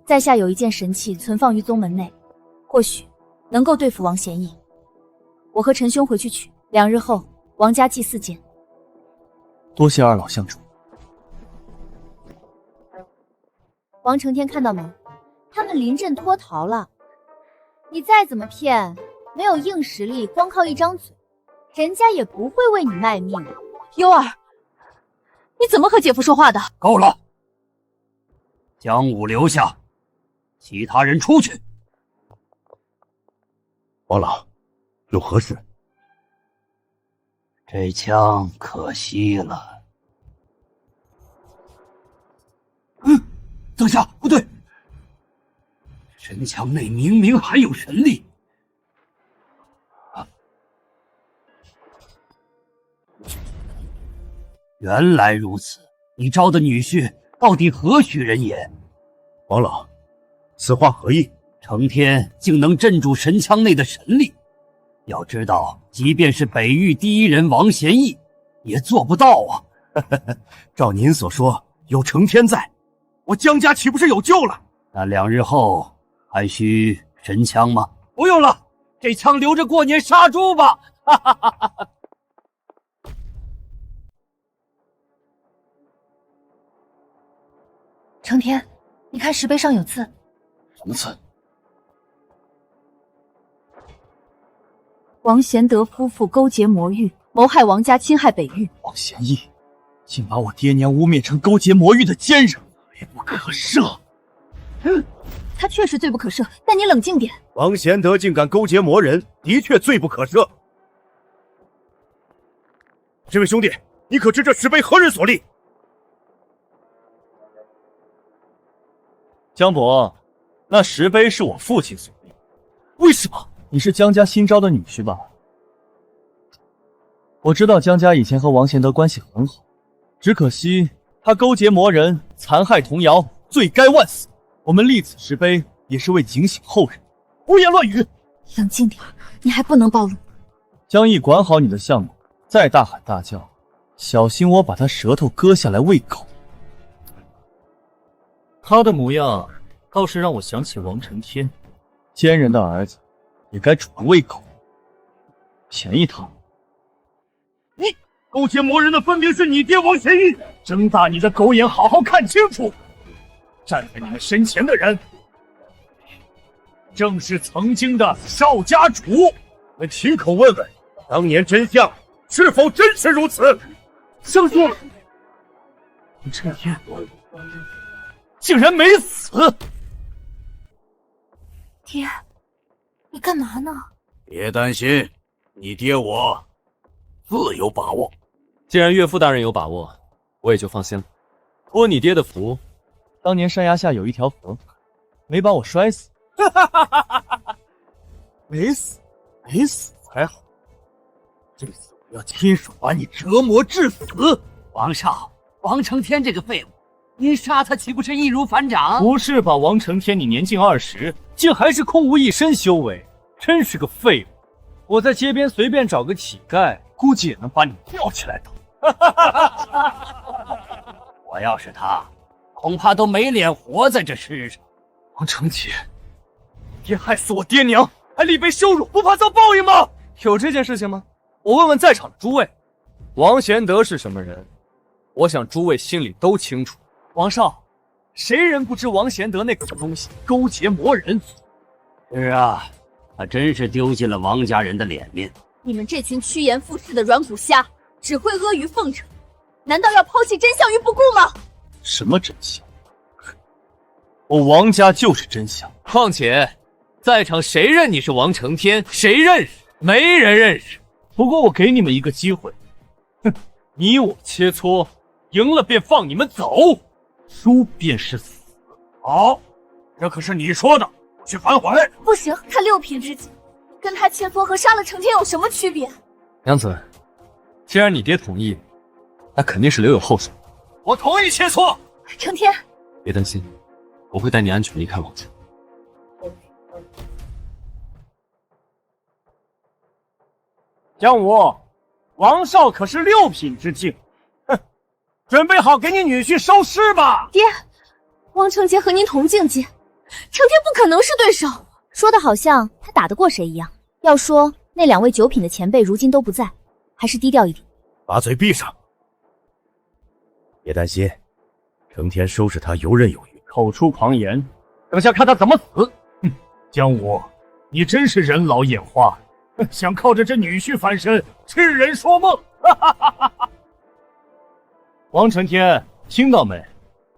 在下有一件神器存放于宗门内，或许能够对付王贤义。我和陈兄回去取，2日后王家祭祀见。多谢二老相助。王承天看到没？他们临阵脱逃了。你再怎么骗，没有硬实力，光靠一张嘴，人家也不会为你卖命。优儿，你怎么和姐夫说话的？够了，将武留下，其他人出去。王老，有何事？这枪可惜了。等下，不对，神枪内明明含有神力。原来如此，你招的女婿到底何许人也？王老，此话何意？承天竟能镇住神枪内的神力，要知道，即便是北域第一人王贤义，也做不到啊！照您所说，有承天在，我江家岂不是有救了？那2日后还需神枪吗？不用了，这枪留着过年杀猪吧！哈哈哈哈！承天，你看石碑上有字。什么字？王贤德夫妇勾结魔域，谋害王家，侵害北域。王贤义竟把我爹娘污蔑成勾结魔域的奸人，罪不可赦。他确实罪不可赦，但你冷静点。王贤德竟敢勾结魔人，的确罪不可赦。这位兄弟，你可知这石碑何人所立？江伯，那石碑是我父亲所立。为什么？你是江家新招的女婿吧？我知道江家以前和王贤德关系很好，只可惜他勾结魔人，残害童谣，罪该万死。我们立此石碑也是为警醒后人。胡言乱语！冷静点，你还不能暴露。江毅，管好你的相公，再大喊大叫，小心我把他舌头割下来喂狗。他的模样倒是让我想起王承天，奸人的儿子也该主人喂狗，便宜他。你勾结魔人的分明是你爹王贤义，睁大你的狗眼，好好看清楚！站在你们身前的人，正是曾经的少家主。我们亲口问问，当年真相是否真实如此？相信王承天竟然没死！爹，你干嘛呢？别担心，你爹我自有把握。既然岳父大人有把握，我也就放心了。托你爹的福，当年山崖下有一条河，没把我摔死。没死，没死才好。这次我要亲手把你折磨致死！王少，王承天这个废物，您杀他岂不是易如反掌？不是吧，王承天，你年近20，竟还是空无一身修为，真是个废物。我在街边随便找个乞丐，估计也能把你吊起来打。我要是他，恐怕都没脸活在这世上。王承杰，爹害死我爹娘，还力被羞辱，不怕遭报应吗？有这件事情吗？我问问在场的诸位，王贤德是什么人？我想诸位心里都清楚。王少，谁人不知王贤德那个东西勾结魔人？是啊，他真是丢尽了王家人的脸面。你们这群趋炎附势的软骨虾，只会阿谀奉承，难道要抛弃真相于不顾吗？什么真相？我王家就是真相。况且，在场谁认你是王承天？谁认识？没人认识。不过我给你们一个机会，哼，你我切磋，赢了便放你们走，输便是死。好，这可是你说的，我去反悔。不行，他6品之境，跟他切磋和杀了承天有什么区别？娘子，既然你爹同意，那肯定是留有后手。我同意切磋。承天，别担心，我会带你安全离开王家。江武，王少可是6品之境，哼，准备好给你女婿收尸吧。爹，王承杰和您同境界，承天不可能是对手。说的好像他打得过谁一样。要说那2位9品的前辈如今都不在，还是低调一点。把嘴闭上！别担心，承天收拾他游刃有余。口出狂言，等下看他怎么死。哼，江武，你真是人老眼花。想靠着这女婿翻身，痴人说梦！王承天，听到没？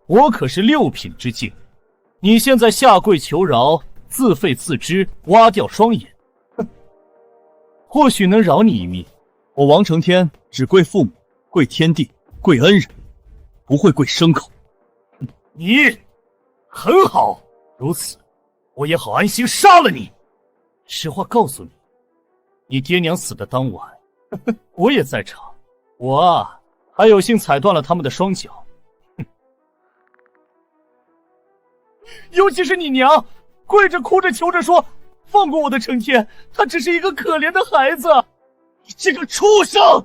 我可是6品之境，你现在下跪求饶，自废自知，挖掉双眼，或许能饶你一命。我王承天只跪父母，跪天地，跪恩人，不会跪牲口。你很好，如此，我也好安心杀了你。实话告诉你。你爹娘死的当晚，我也在场。我啊，还有幸踩断了他们的双脚。尤其是你娘，跪着哭着求着说：“放过我的承天，他只是一个可怜的孩子。”你这个畜生！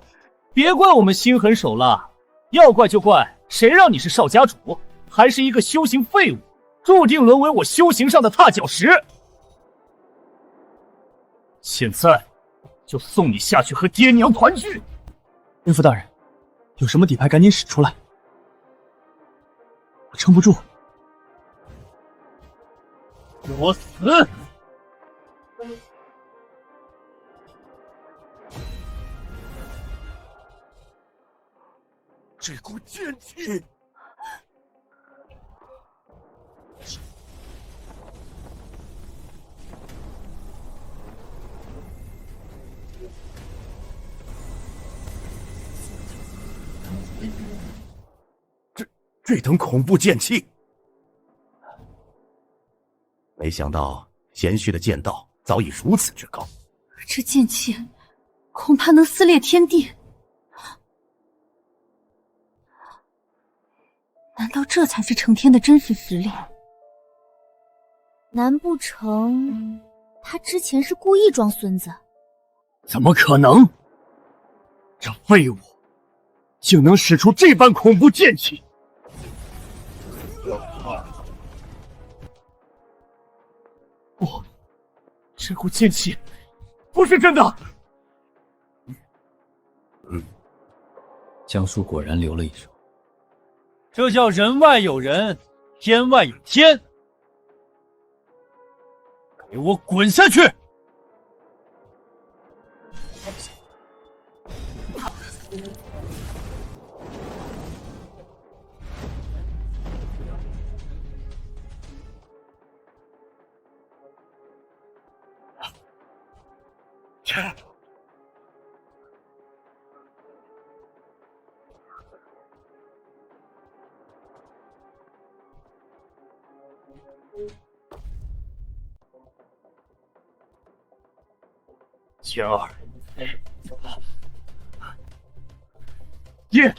别怪我们心狠手辣，要怪就怪谁让你是少家主，还是一个修行废物，注定沦为我修行上的踏脚石。现在。就送你下去和爹娘团聚。岳父大人，有什么底牌赶紧使出来，我撑不住。给我死！这股剑气！这等恐怖剑气，没想到贤婿的剑道早已如此之高。这剑气恐怕能撕裂天地。难道这才是承天的真实实力？难不成他之前是故意装孙子？怎么可能？这废物竟能使出这般恐怖剑气！不，这股剑气不是真的。江叔果然留了一手，这叫人外有人，天外有天。给我滚下去！贤儿，爹，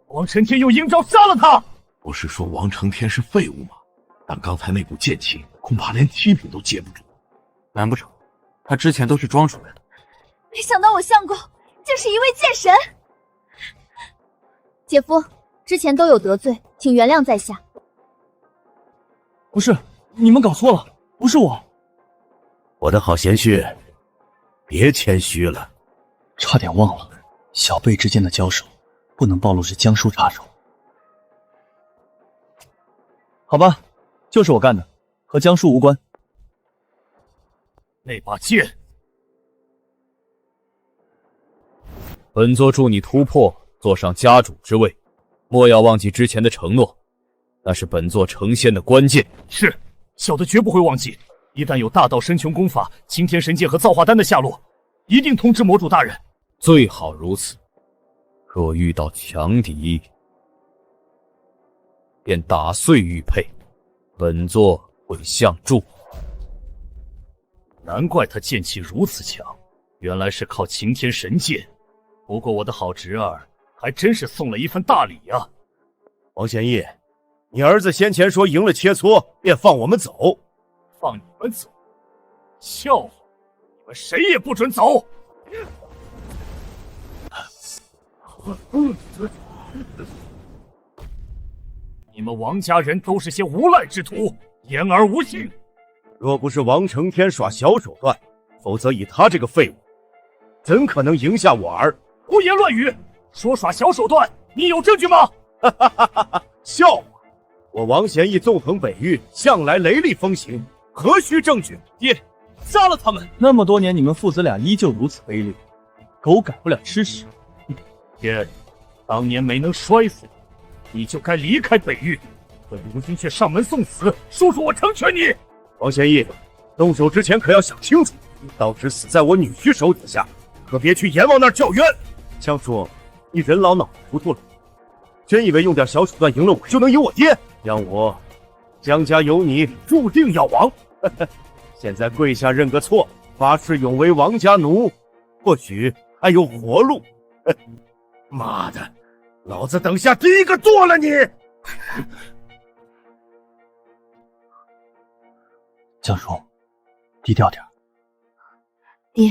王承天用阴招杀了他。不是说王承天是废物吗？但刚才那股剑气，恐怕连7品都接不住。难不成他之前都是装出来的？没想到我相公竟是一位剑神。姐夫，之前都有得罪，请原谅在下。不是，你们搞错了，不是我。我的好贤婿，别谦虚了。差点忘了，小辈之间的交手不能暴露是江叔插手。好吧，就是我干的，和江叔无关。那把剑，本座助你突破，坐上家主之位，莫要忘记之前的承诺。那是本座成仙的关键。是，小的绝不会忘记。一旦有大道深穹功法、擎天神剑和造化丹的下落，一定通知魔主大人。最好如此。若遇到强敌，便打碎玉佩，本座会相助。难怪他剑气如此强，原来是靠擎天神剑。不过我的好侄儿还真是送了一份大礼呀。王贤义，你儿子先前说赢了切磋便放我们走，放你们走？笑话！你们谁也不准走！你们王家人都是些无赖之徒，言而无信。若不是王承天耍小手段，否则以他这个废物，怎可能赢下我儿？胡言乱语！说耍小手段，你有证据吗？笑话！我王贤义纵横北域，向来雷厉风行，何须证据？爹，杀了他们！那么多年，你们父子俩依旧如此卑劣，狗改不了吃屎。天，当年没能摔死你，就该离开北域，可如今却上门送死。叔叔，我成全你。王贤义，动手之前可要想清楚，到时死在我女婿手底下，可别去阎王那儿叫冤。江叔，你人老脑子糊涂了，真以为用点小手段赢了我就能赢我爹？让我江家有你，注定要亡。现在跪下认个错，发誓永为王家奴，或许还有活路。妈的，老子等下第一个剁了你！江叔，低调点。爹，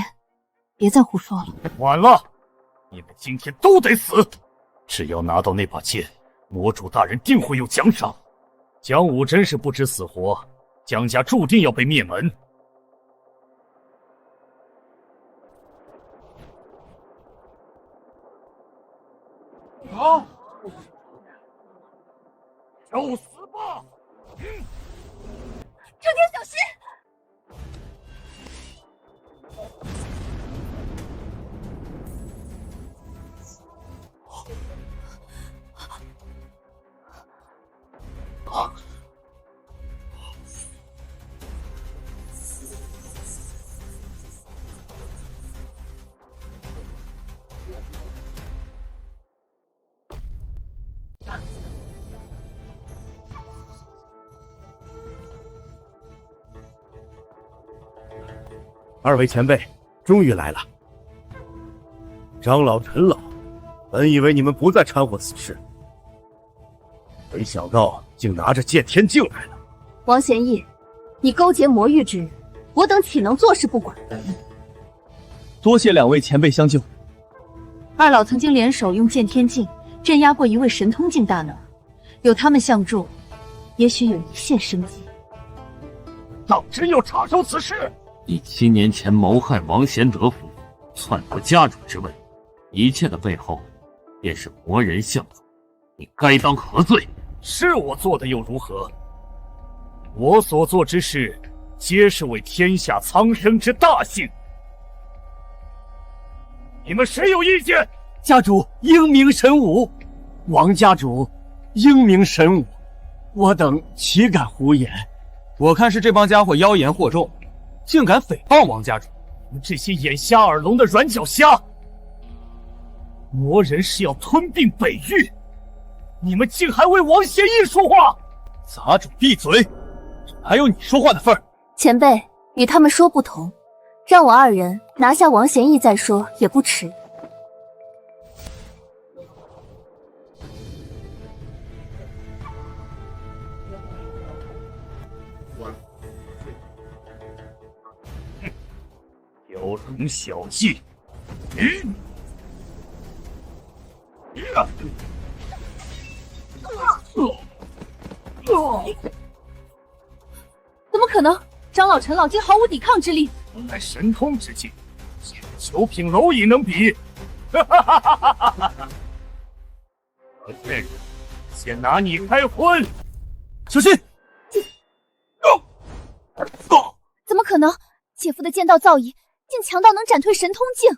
别再胡说了。晚了，你们今天都得死！只要拿到那把剑，魔主大人定会有奖赏。江武真是不知死活，江家注定要被灭门。好，就死吧！成天小心！二位前辈终于来了。长老、陈老，本以为你们不再掺和此事，没想到竟拿着剑天镜来了。王贤义，你勾结魔域之人，我等岂能坐视不管？多谢两位前辈相救。二老曾经联手用剑天镜镇压过一位神通境大能，有他们相助，也许有一线生机。当真要插手此事？你7年前谋害王贤德夫妇，篡夺家主之位，一切的背后便是魔人相助，你该当何罪？是我做的又如何？我所做之事，皆是为天下苍生之大幸。你们谁有意见？家主英明神武，王家主英明神武，我等岂敢胡言？我看是这帮家伙妖言惑众，竟敢诽谤王家主！你们这些眼瞎耳聋的软脚虾！魔人是要吞并北域，你们竟还为王贤义说话！杂种闭嘴，还有你说话的份儿！前辈与他们说不同，让我二人拿下王贤义再说也不迟。雕虫小技！怎么可能？长老陈老竟毫无抵抗之力。乃神通之境，九品蝼蚁能比？可骗人！先拿你开荤！小心！怎么可能？姐夫的剑道造诣竟强到能斩退神通境！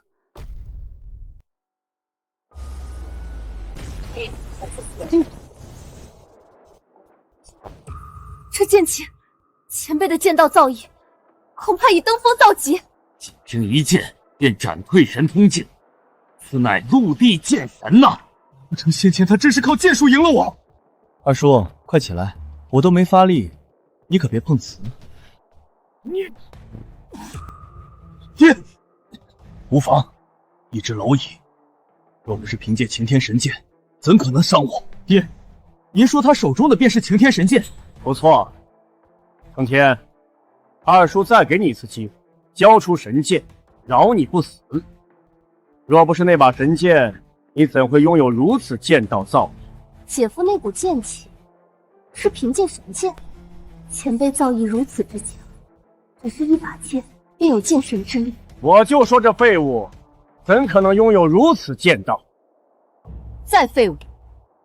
这剑气，前辈的剑道造诣，恐怕已登峰造极。仅凭一剑便斩退神通境，此乃陆地剑神呐！不成，先前他真是靠剑术赢了我。二叔，快起来，我都没发力，你可别碰瓷。你，爹，无妨，一只蝼蚁，若不是凭借擎天神剑，怎可能伤我？爹，您说他手中的便是擎天神剑？不错，成天，二叔再给你一次机会，交出神剑，饶你不死。若不是那把神剑，你怎会拥有如此剑道造诣？姐夫那股剑气，是凭借神剑。前辈造诣如此之强，只是一把剑便有剑神之力。我就说这废物，怎可能拥有如此剑道？再废物，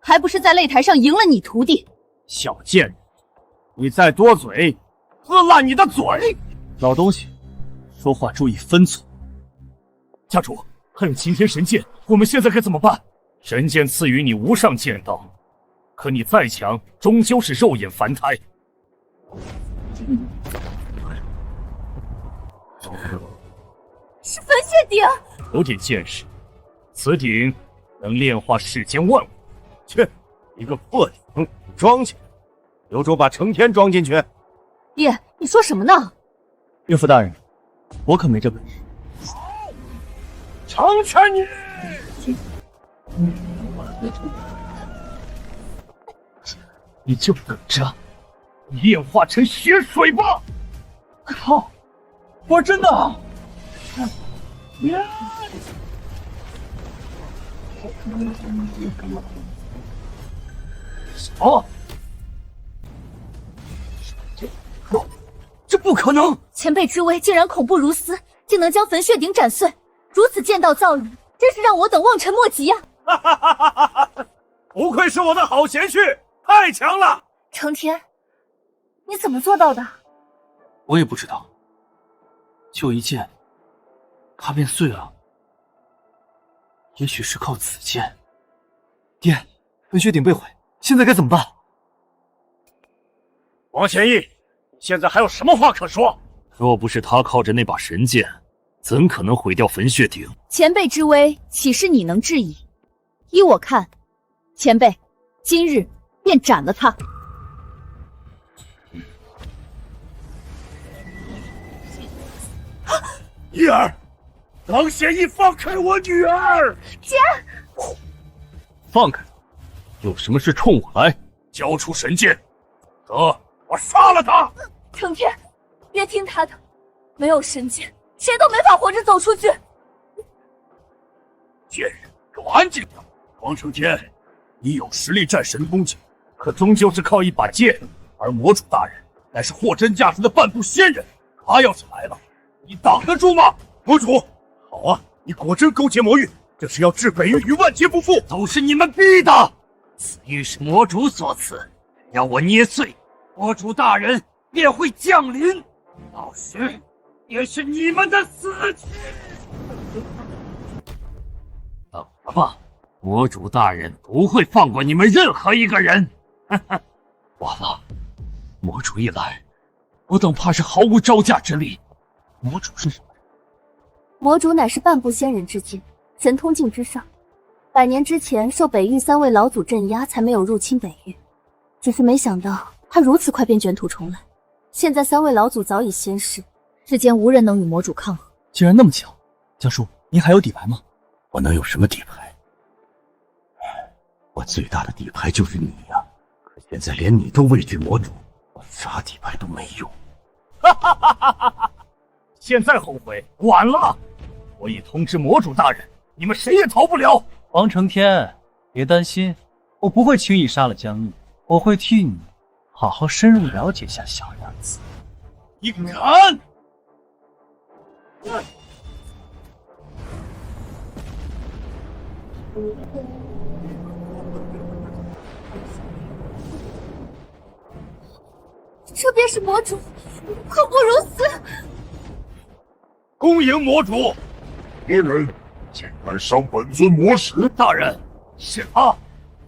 还不是在擂台上赢了你徒弟？小贱人，你再多嘴，撕烂你的嘴！老东西，说话注意分寸。家主，还有擎天神剑，我们现在该怎么办？神剑赐予你无上剑道，可你再强，终究是肉眼凡胎。是焚血鼎，有点见识。此鼎能炼化世间万物。切，一个破鼎，装起来，有种把成天装进去。爹，你说什么呢？岳父大人，我可没这本事。成全你！你就等着炼化成血水吧！靠，我真的！什么？这不可能！前辈之威竟然恐怖如斯，竟能将焚血鼎斩碎，如此剑道造诣，真是让我等望尘莫及呀！不愧是我的好贤婿，太强了！成天，你怎么做到的？我也不知道，就一剑，他便碎了。也许是靠此剑。爹，焚血鼎被毁，现在该怎么办？王贤义，现在还有什么话可说？若不是他靠着那把神剑，怎可能毁掉焚血鼎？前辈之威，岂是你能质疑？依我看，前辈今日便斩了他。义儿，王贤义，放开我女儿！姐，放开他！有什么事冲我来！交出神剑，得我杀了他！成天，别听他的，没有神剑，谁都没法活着走出去。贱人，给我安静点！王成天，你有实力战神通境，可终究是靠一把剑，而魔主大人乃是货真价实的半步仙人，他要是来了，你挡得住吗？魔主，好啊，你果真勾结魔域，这是要置北域于万劫不复，都是你们逼的！此玉是魔主所赐，要我捏碎，魔主大人便会降临，到时也是你们的死期。等着吧，魔主大人不会放过你们任何一个人。完了，魔主一来，我等怕是毫无招架之力。魔主是什么？魔主乃是半步仙人之境，神通境之上。100年之前受北域3位老祖镇压，才没有入侵北域。只是没想到他如此快便卷土重来。现在3位老祖早已仙逝，世间无人能与魔主抗衡。竟然那么巧，家叔，您还有底牌吗？我能有什么底牌？我最大的底牌就是你呀！可现在连你都畏惧魔主，我啥底牌都没用。现在后悔晚了，我已通知魔主大人，你们谁也逃不了。王成天，别担心，我不会轻易杀了江毅，我会替你好好深入了解下小娘子。你敢！这便是魔主，恐怖如斯！恭迎魔主！何人竟敢伤本尊魔石？大人，是他！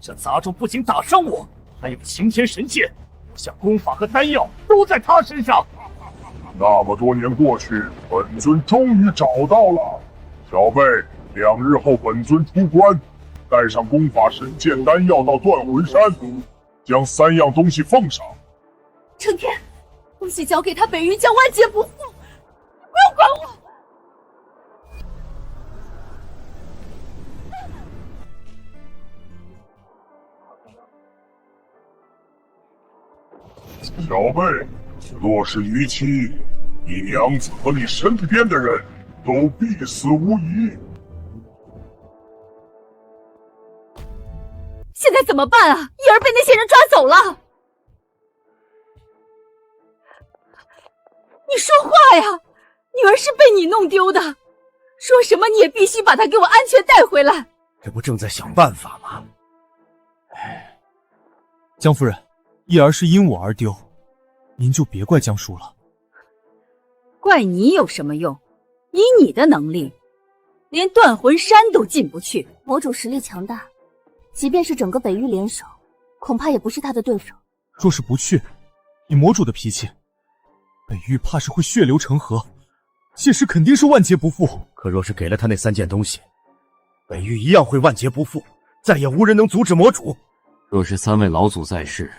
这杂种不仅打伤我，还有擎天神剑，我想功法和丹药都在他身上。那么多年过去，本尊终于找到了。小贝，2日后本尊出关，带上功法、神剑、丹药到断魂山，将3样东西奉上。成天，东西交给他，北域将万劫不复。你不要管我。小贝，若是逾期，你娘子和你身边的人都必死无疑。现在怎么办啊？叶儿被那些人抓走了。你说话呀！女儿是被你弄丢的，说什么你也必须把她给我安全带回来。这不正在想办法吗？江夫人，叶儿是因我而丢，您就别怪江叔了。怪你有什么用？以你的能力，连断魂山都进不去。魔主实力强大，即便是整个北域联手，恐怕也不是他的对手。若是不去，以魔主的脾气，北域怕是会血流成河，届时肯定是万劫不复。可若是给了他那3件东西，北域一样会万劫不复，再也无人能阻止魔主。若是3位老祖在世，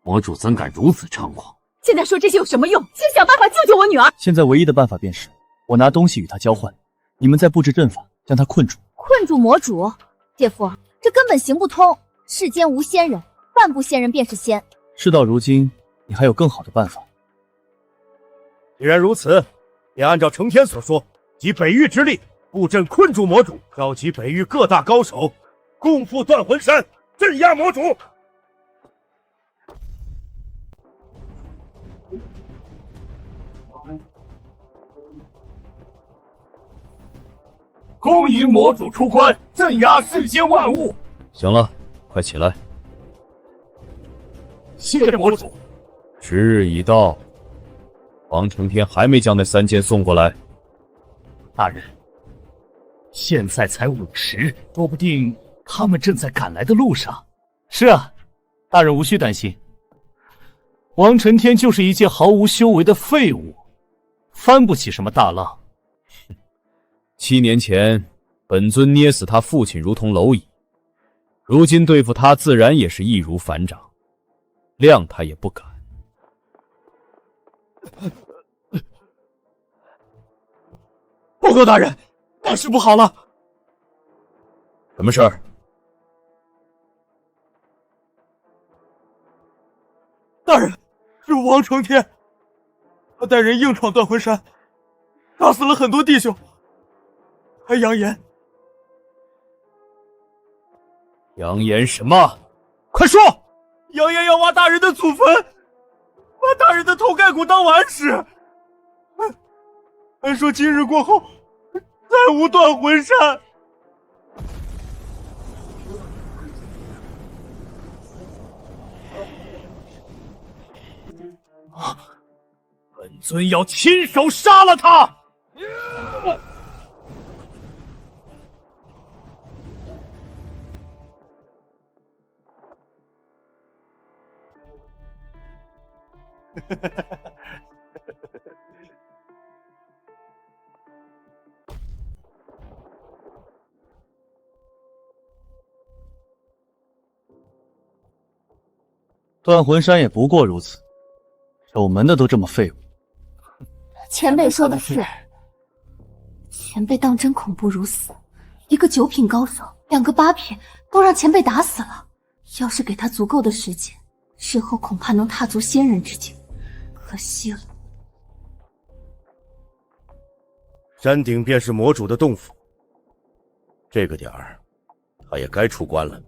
魔主怎敢如此猖狂？现在说这些有什么用？先想办法救救我女儿。现在唯一的办法便是我拿东西与他交换，你们再布置阵法将他困住。困住魔主？姐夫，这根本行不通。世间无仙人，半步仙人便是仙。事到如今，你还有更好的办法。既然如此，便按照成天所说，集北域之力布阵困住魔主，召集北域各大高手，共赴断魂山，镇压魔主。恭迎魔主出关，镇压世间万物。行了，快起来。谢谢魔主。时日已到，王承天还没将那3件送过来。大人，现在才50，说不定他们正在赶来的路上。是啊，大人无需担心。王承天就是一介毫无修为的废物，翻不起什么大浪。7年前，本尊捏死他父亲如同蝼蚁，如今对付他自然也是易如反掌，谅他也不敢。报告大人，大事不好了！什么事儿？大人，是王承天，他带人硬闯断魂山，杀死了很多弟兄，还扬言。扬言什么？快说！扬言要挖大人的祖坟，把大人的头盖骨当碗使。还说今日过后再无断魂山。本尊要亲手杀了他！断魂山也不过如此，守门的都这么废物。前辈说的是，前辈当真恐怖如死，一个9品高手，2个8品都让前辈打死了。要是给他足够的时间，日后恐怕能踏足仙人之境，可惜了。山顶便是魔主的洞府，这个点儿，他也该出关了。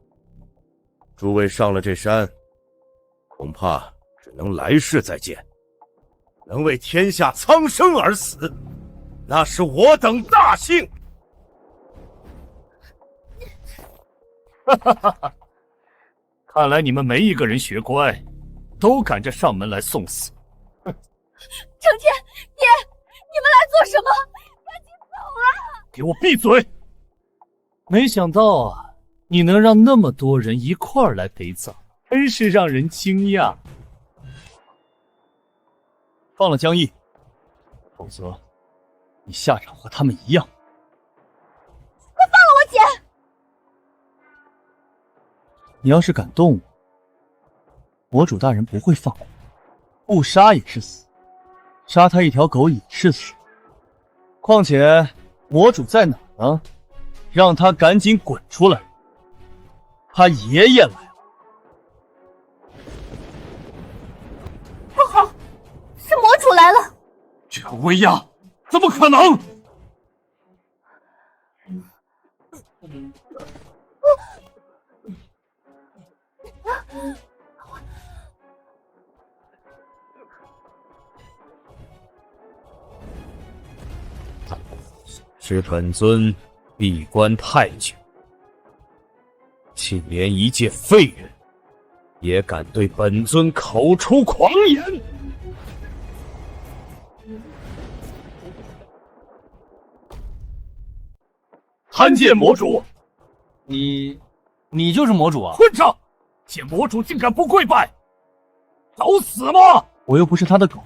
诸位上了这山，恐怕只能来世再见。能为天下苍生而死，那是我等大幸。哈哈哈哈！看来你们没一个人学乖，都赶着上门来送死。成天，爹，你们来做什么？赶紧走啊！给我闭嘴！没想到啊，你能让那么多人一块儿来陪葬，真是让人惊讶。放了江毅，否则你下场和他们一样。快放了我姐！你要是敢动我，魔主大人不会放过，不杀也是死，杀他一条狗也是死。况且魔主在哪呢？让他赶紧滚出来！他爷爷来了！不好，是魔主来了！这个薇娅，怎么可能？是本尊闭关太久，竟连一介废人也敢对本尊口出狂言！参见魔主！你就是魔主啊？混账！见魔主竟敢不跪拜，找死吗？我又不是他的狗。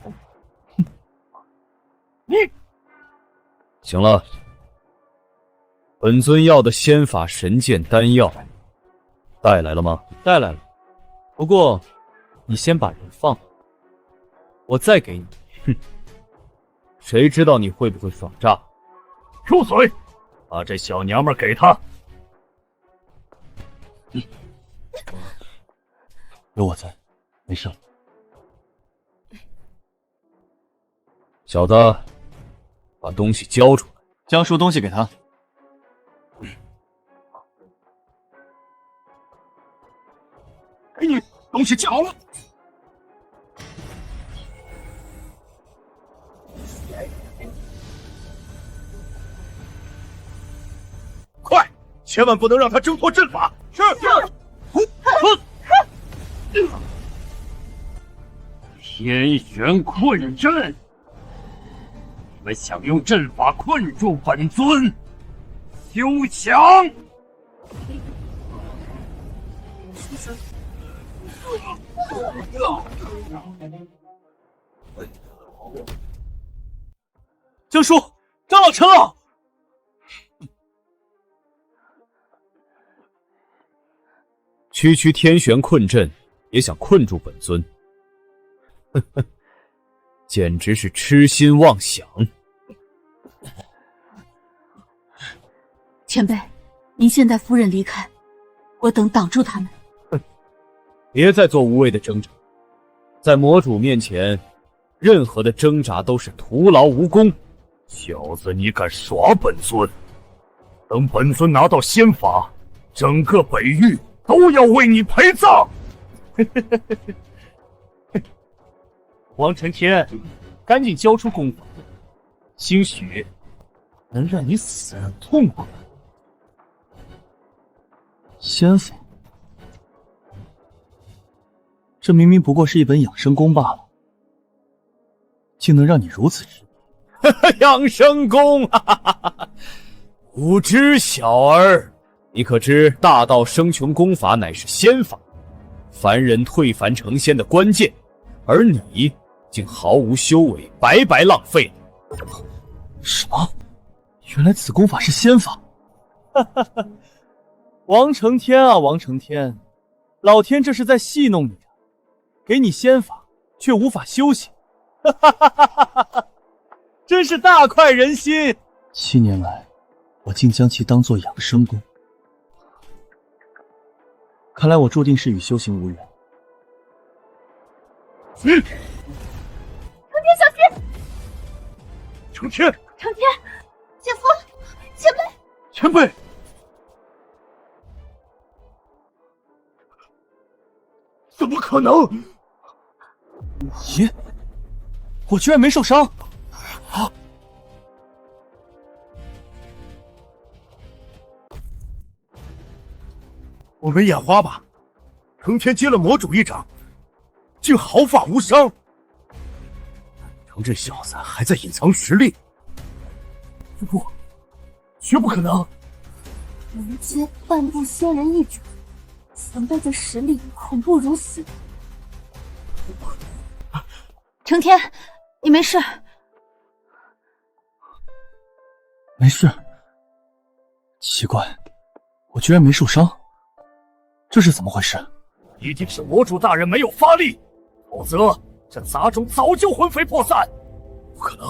哼！你行了，本尊要的仙法神剑丹药带来了吗？带来了，不过你先把人放了，我再给你。哼！谁知道你会不会耍诈？住嘴！把这小娘们给他。有我在，没事了。小子，把东西交出来。将书东西给他。给你东西交了。快，千万不能让他挣脱阵法。是。天旋困阵，你们想用阵法困住本尊，休想！江叔，长老，陈老，区天旋困阵也想困住本尊，呵呵，简直是痴心妄想。前辈，您现带夫人离开，我等挡住他们。别再做无谓的挣扎，在魔主面前，任何的挣扎都是徒劳无功。小子，你敢耍本尊？等本尊拿到仙法，整个北域都要为你陪葬！王承天，赶紧交出功法，兴许能让你死得痛快。仙法，这明明不过是一本养生功罢了，竟能让你如此执着。养生功，无知小儿！你可知大道生穷功法乃是仙法，凡人退凡成仙的关键，而你竟毫无修为，白白浪费了。什么？原来此功法是仙法！王承天啊，王承天，老天这是在戏弄你啊！给你仙法，却无法修行，真是大快人心。7年来，我竟将其当作养生功，看来我注定是与修行无缘。承天小心！承天，承天，姐夫，前辈，前辈。怎么可能？咦，我居然没受伤！啊！我没眼花吧？承天接了魔主一掌，竟毫发无伤。程这小子还在隐藏实力。不，绝不可能！人间半步仙人一掌，前辈的实力恐怖如此。承天，你没事？没事。奇怪，我居然没受伤，这是怎么回事？一定是魔主大人没有发力，否则这杂种早就魂飞魄散。不可能，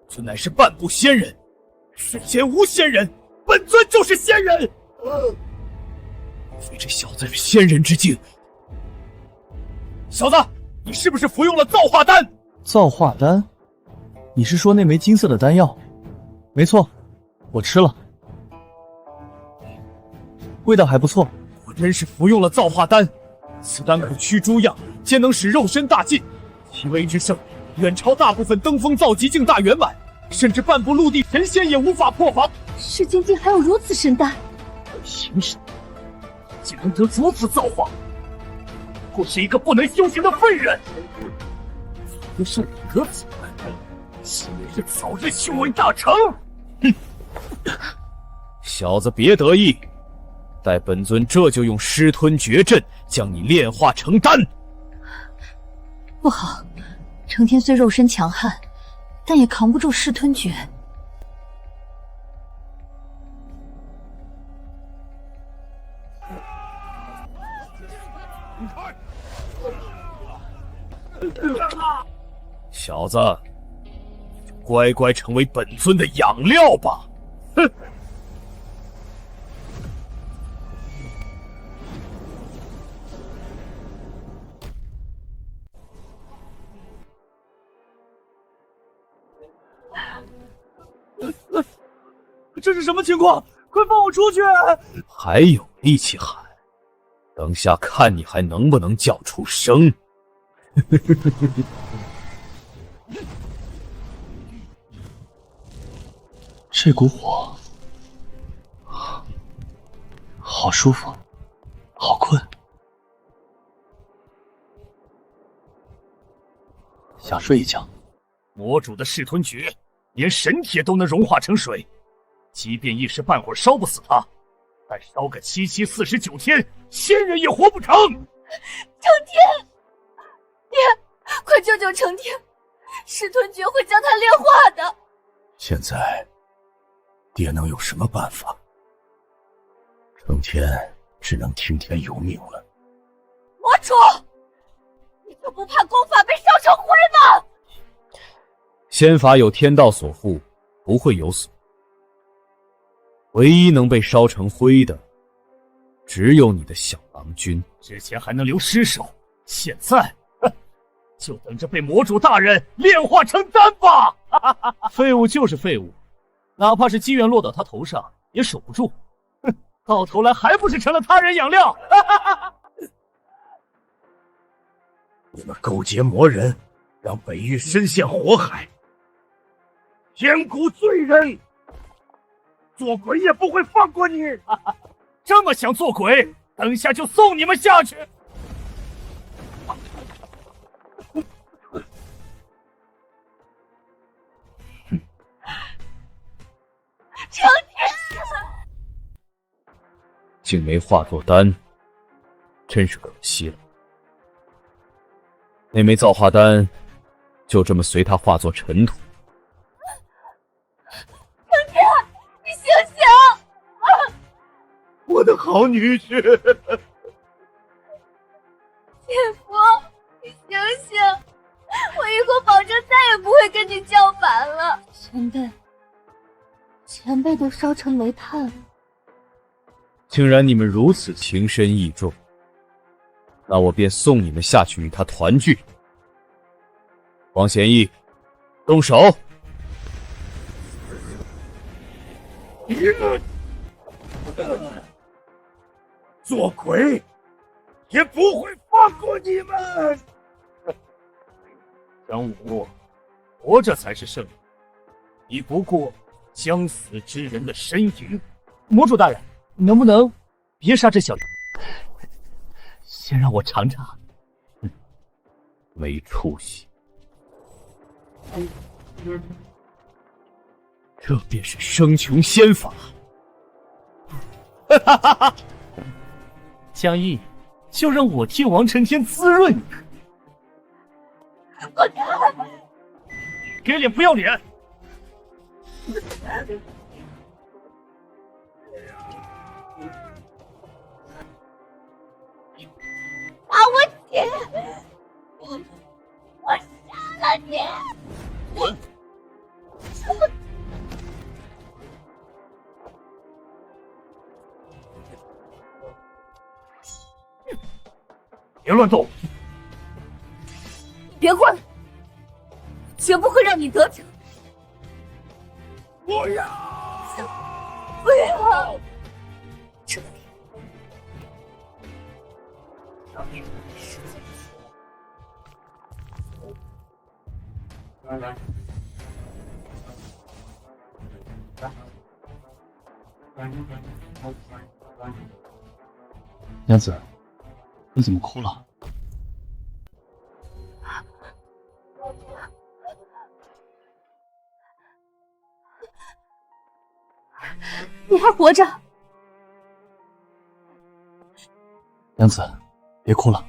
这乃是半步仙人，世间无仙人，本尊就是仙人。非这小子是仙人之境。小子，你是不是服用了造化丹？造化丹？你是说那枚金色的丹药？没错，我吃了，味道还不错。果真是服用了造化丹，此丹可驱诸样，皆能使肉身大进，其威之盛，远超大部分登峰造极境大圆满，甚至半步陆地神仙也无法破防。世间竟还有如此神丹！凭什么竟能得如此造化？不过是一个不能修行的废人。要是我得此丹，岂没是早日修为大成？哼！小子别得意，待本尊这就用尸吞绝阵将你炼化成丹。不好，成天虽肉身强悍，但也扛不住噬吞诀。小子，就乖乖成为本尊的养料吧！哼！这是什么情况？快放我出去！还有力气喊？等下看你还能不能叫出声！这股火，好舒服，好困，想睡一觉。魔主的噬吞诀，连神铁都能融化成水，即便一时半会儿烧不死他，但烧个77、49天，仙人也活不成。成天，爹，快救救成天！噬吞诀会将他炼化的。现在，爹能有什么办法？成天只能听天由命了。魔主，你就不怕功法被烧成灰吗？仙法有天道所护，不会有损。唯一能被烧成灰的，只有你的小郎君。之前还能留尸首，现在，就等着被魔主大人炼化成丹吧！废物就是废物，哪怕是机缘落到他头上，也守不住。哼，到头来还不是成了他人养料？你们勾结魔人，让北域深陷火海，千古罪人！做鬼也不会放过你！这么想做鬼，等下就送你们下去！成天，竟没化作丹，真是可惜了。那枚造化丹，就这么随他化作尘土。成天，你醒醒！我的好女婿，姐夫，你醒醒！我以后保证再也不会跟你叫板了。前辈都烧成煤炭了，竟然你们如此情深意重，那我便送你们下去与他团聚。王贤义，动手！做鬼也不会放过你们！张武，活着才是胜利，你不过将死之人的呻吟。魔主大人，能不能别杀这小子，先让我尝尝。没出息！这便是生穷仙法。哈哈哈哈！江毅，就让我替王承天滋润你。滚开！给脸不要脸！把我姐，我杀了你！滚！别乱动！别混！绝不会让你得逞！不要！不要！这里，让你世界娘子，你怎么哭了？你还活着？娘子，别哭了，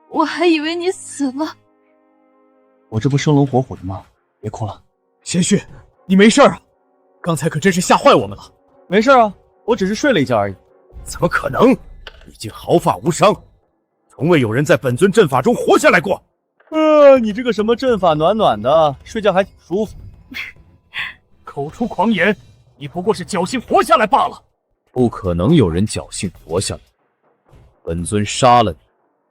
我还以为你死了。我这不生龙活虎的吗？别哭了。贤婿，你没事啊？刚才可真是吓坏我们了。没事啊，我只是睡了一觉而已。怎么可能？已经毫发无伤，从未有人在本尊阵法中活下来过。你这个什么阵法暖暖的，睡觉还挺舒服。口出狂言，你不过是侥幸活下来罢了。不可能有人侥幸活下来。本尊杀了你，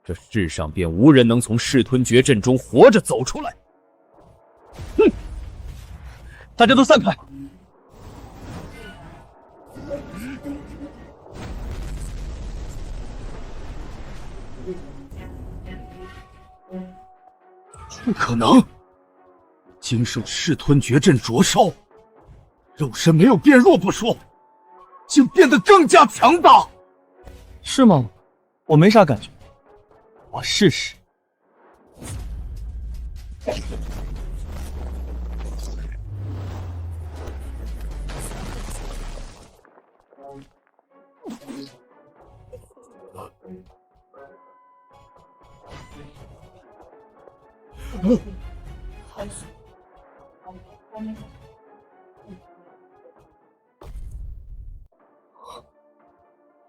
这世上便无人能从噬吞绝阵中活着走出来。哼！大家都散开！不可能！经受噬吞绝阵灼烧，肉身没有变弱不说，竟变得更加强大。是吗？我没啥感觉。我试试。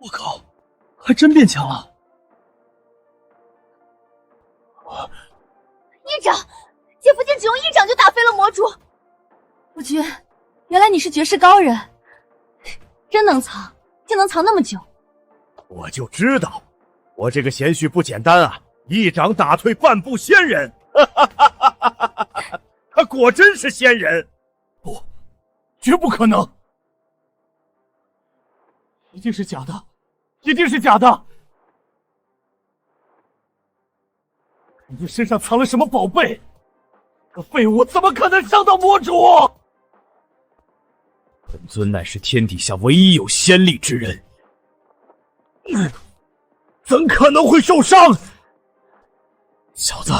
我靠，还真变强了！一掌，姐夫竟只用一掌就打飞了魔主。夫君，原来你是绝世高人，真能藏，竟能藏那么久。我就知道，我这个贤婿不简单啊！一掌打退半步仙人，他果真是仙人。不，绝不可能！一定是假的，一定是假的！你身上藏了什么宝贝？个废物怎么可能伤到魔主？本尊乃是天底下唯一有仙力之人，怎可能会受伤？小子，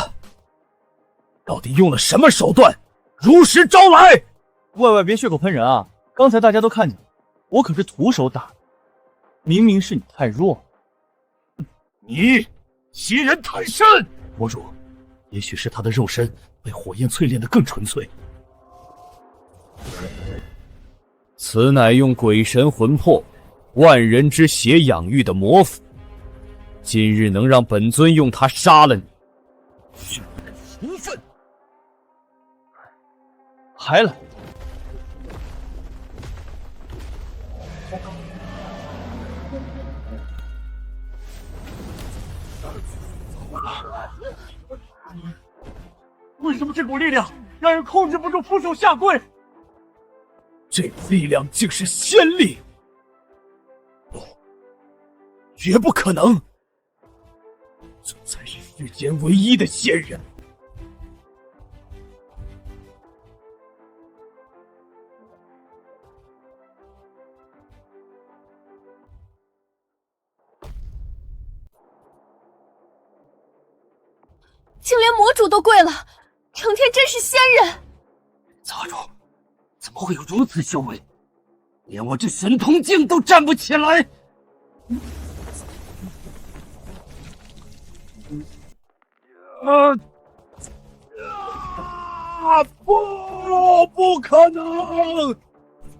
到底用了什么手段，如实招来！喂，别血口喷人啊！刚才大家都看见了，我可是徒手打的，明明是你太弱。你欺人太甚！魔主，也许是他的肉身被火焰淬炼得更纯粹。此乃用鬼神魂魄、万人之血养育的魔符，今日能让本尊用它杀了你，福分！还来！为什么这股力量让人控制不住俯首下跪？这股力量竟是仙力！不，绝不可能！这才是世间唯一的仙人。竟连魔主都跪了，成天真是仙人！杂种，怎么会有如此修为？连我这神通境都站不起来！不可能！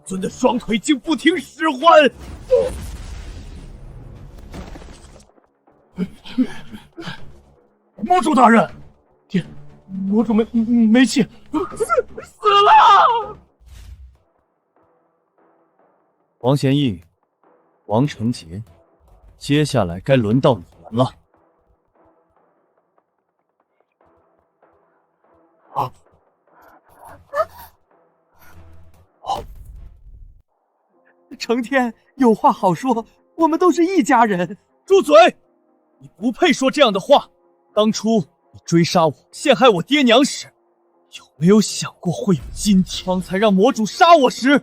尊的双腿竟不听使唤！魔主大人，爹，魔主没气，死了！王贤义、王成杰，接下来该轮到你们了。成天有话好说，我们都是一家人。住嘴！你不配说这样的话。当初你追杀我、陷害我爹娘时，有没有想过会有今天？方才让魔主杀我时，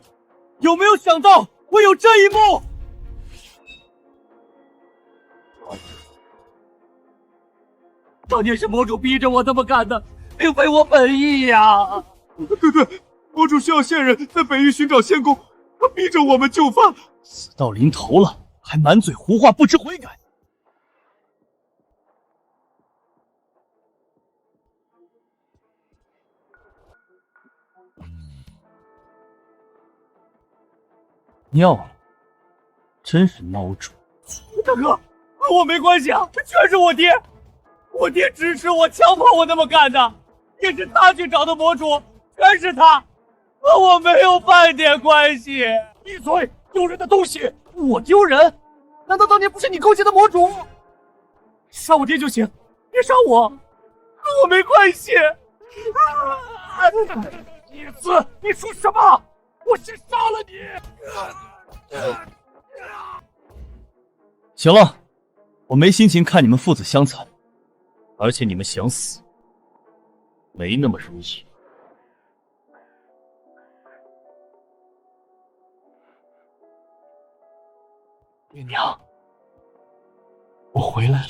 有没有想到会有这一幕？当年是魔主逼着我这么干的，并非我本意呀。对，魔主需要仙人在北域寻找仙宫，他逼着我们就范。死到临头了，还满嘴胡话，不知悔改。尿了，真是孬种！大哥，和我没关系啊，全是我爹，我爹支持我，强迫我那么干的，也是他去找的魔主，全是他，和我没有半点关系。闭嘴！丢人的东西！我丢人？难道当年不是你勾结的魔主？杀我爹就行，别杀我，和我没关系。叶子，你说什么？我先杀了你！行了，我没心情看你们父子相残，而且你们想死，没那么容易。爹娘，我回来了，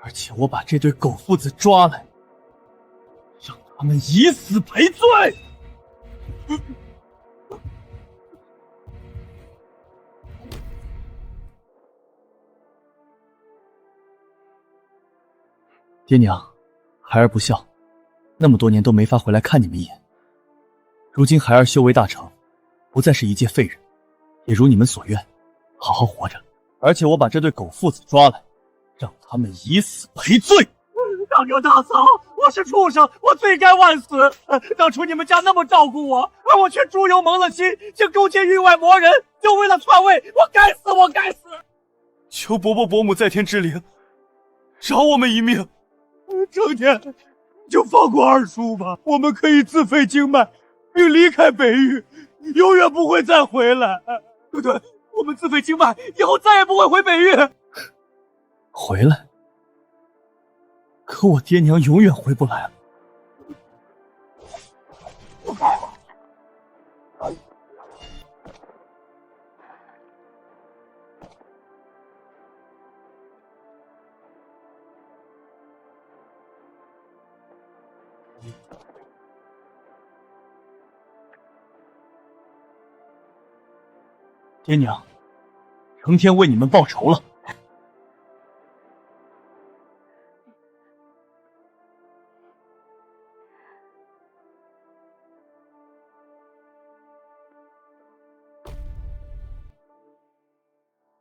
而且我把这对狗父子抓来，让他们以死赔罪。爹娘，孩儿不孝，那么多年都没法回来看你们一眼。如今孩儿修为大成，不再是一介废人，也如你们所愿，好好活着。而且我把这对狗父子抓来，让他们以死赔罪。大哥大嫂，我是畜生，我罪该万死。当初你们家那么照顾我，而我却猪油蒙了心，竟勾结域外魔人，就为了篡位，我该死，我该死！求伯伯伯母在天之灵，饶我们一命。成天，就放过二叔吧，我们可以自废经脉，并离开北域，永远不会再回来。对，我们自废经脉，以后再也不会回北域。回来？可我爹娘永远回不来了。爹娘，成天为你们报仇了。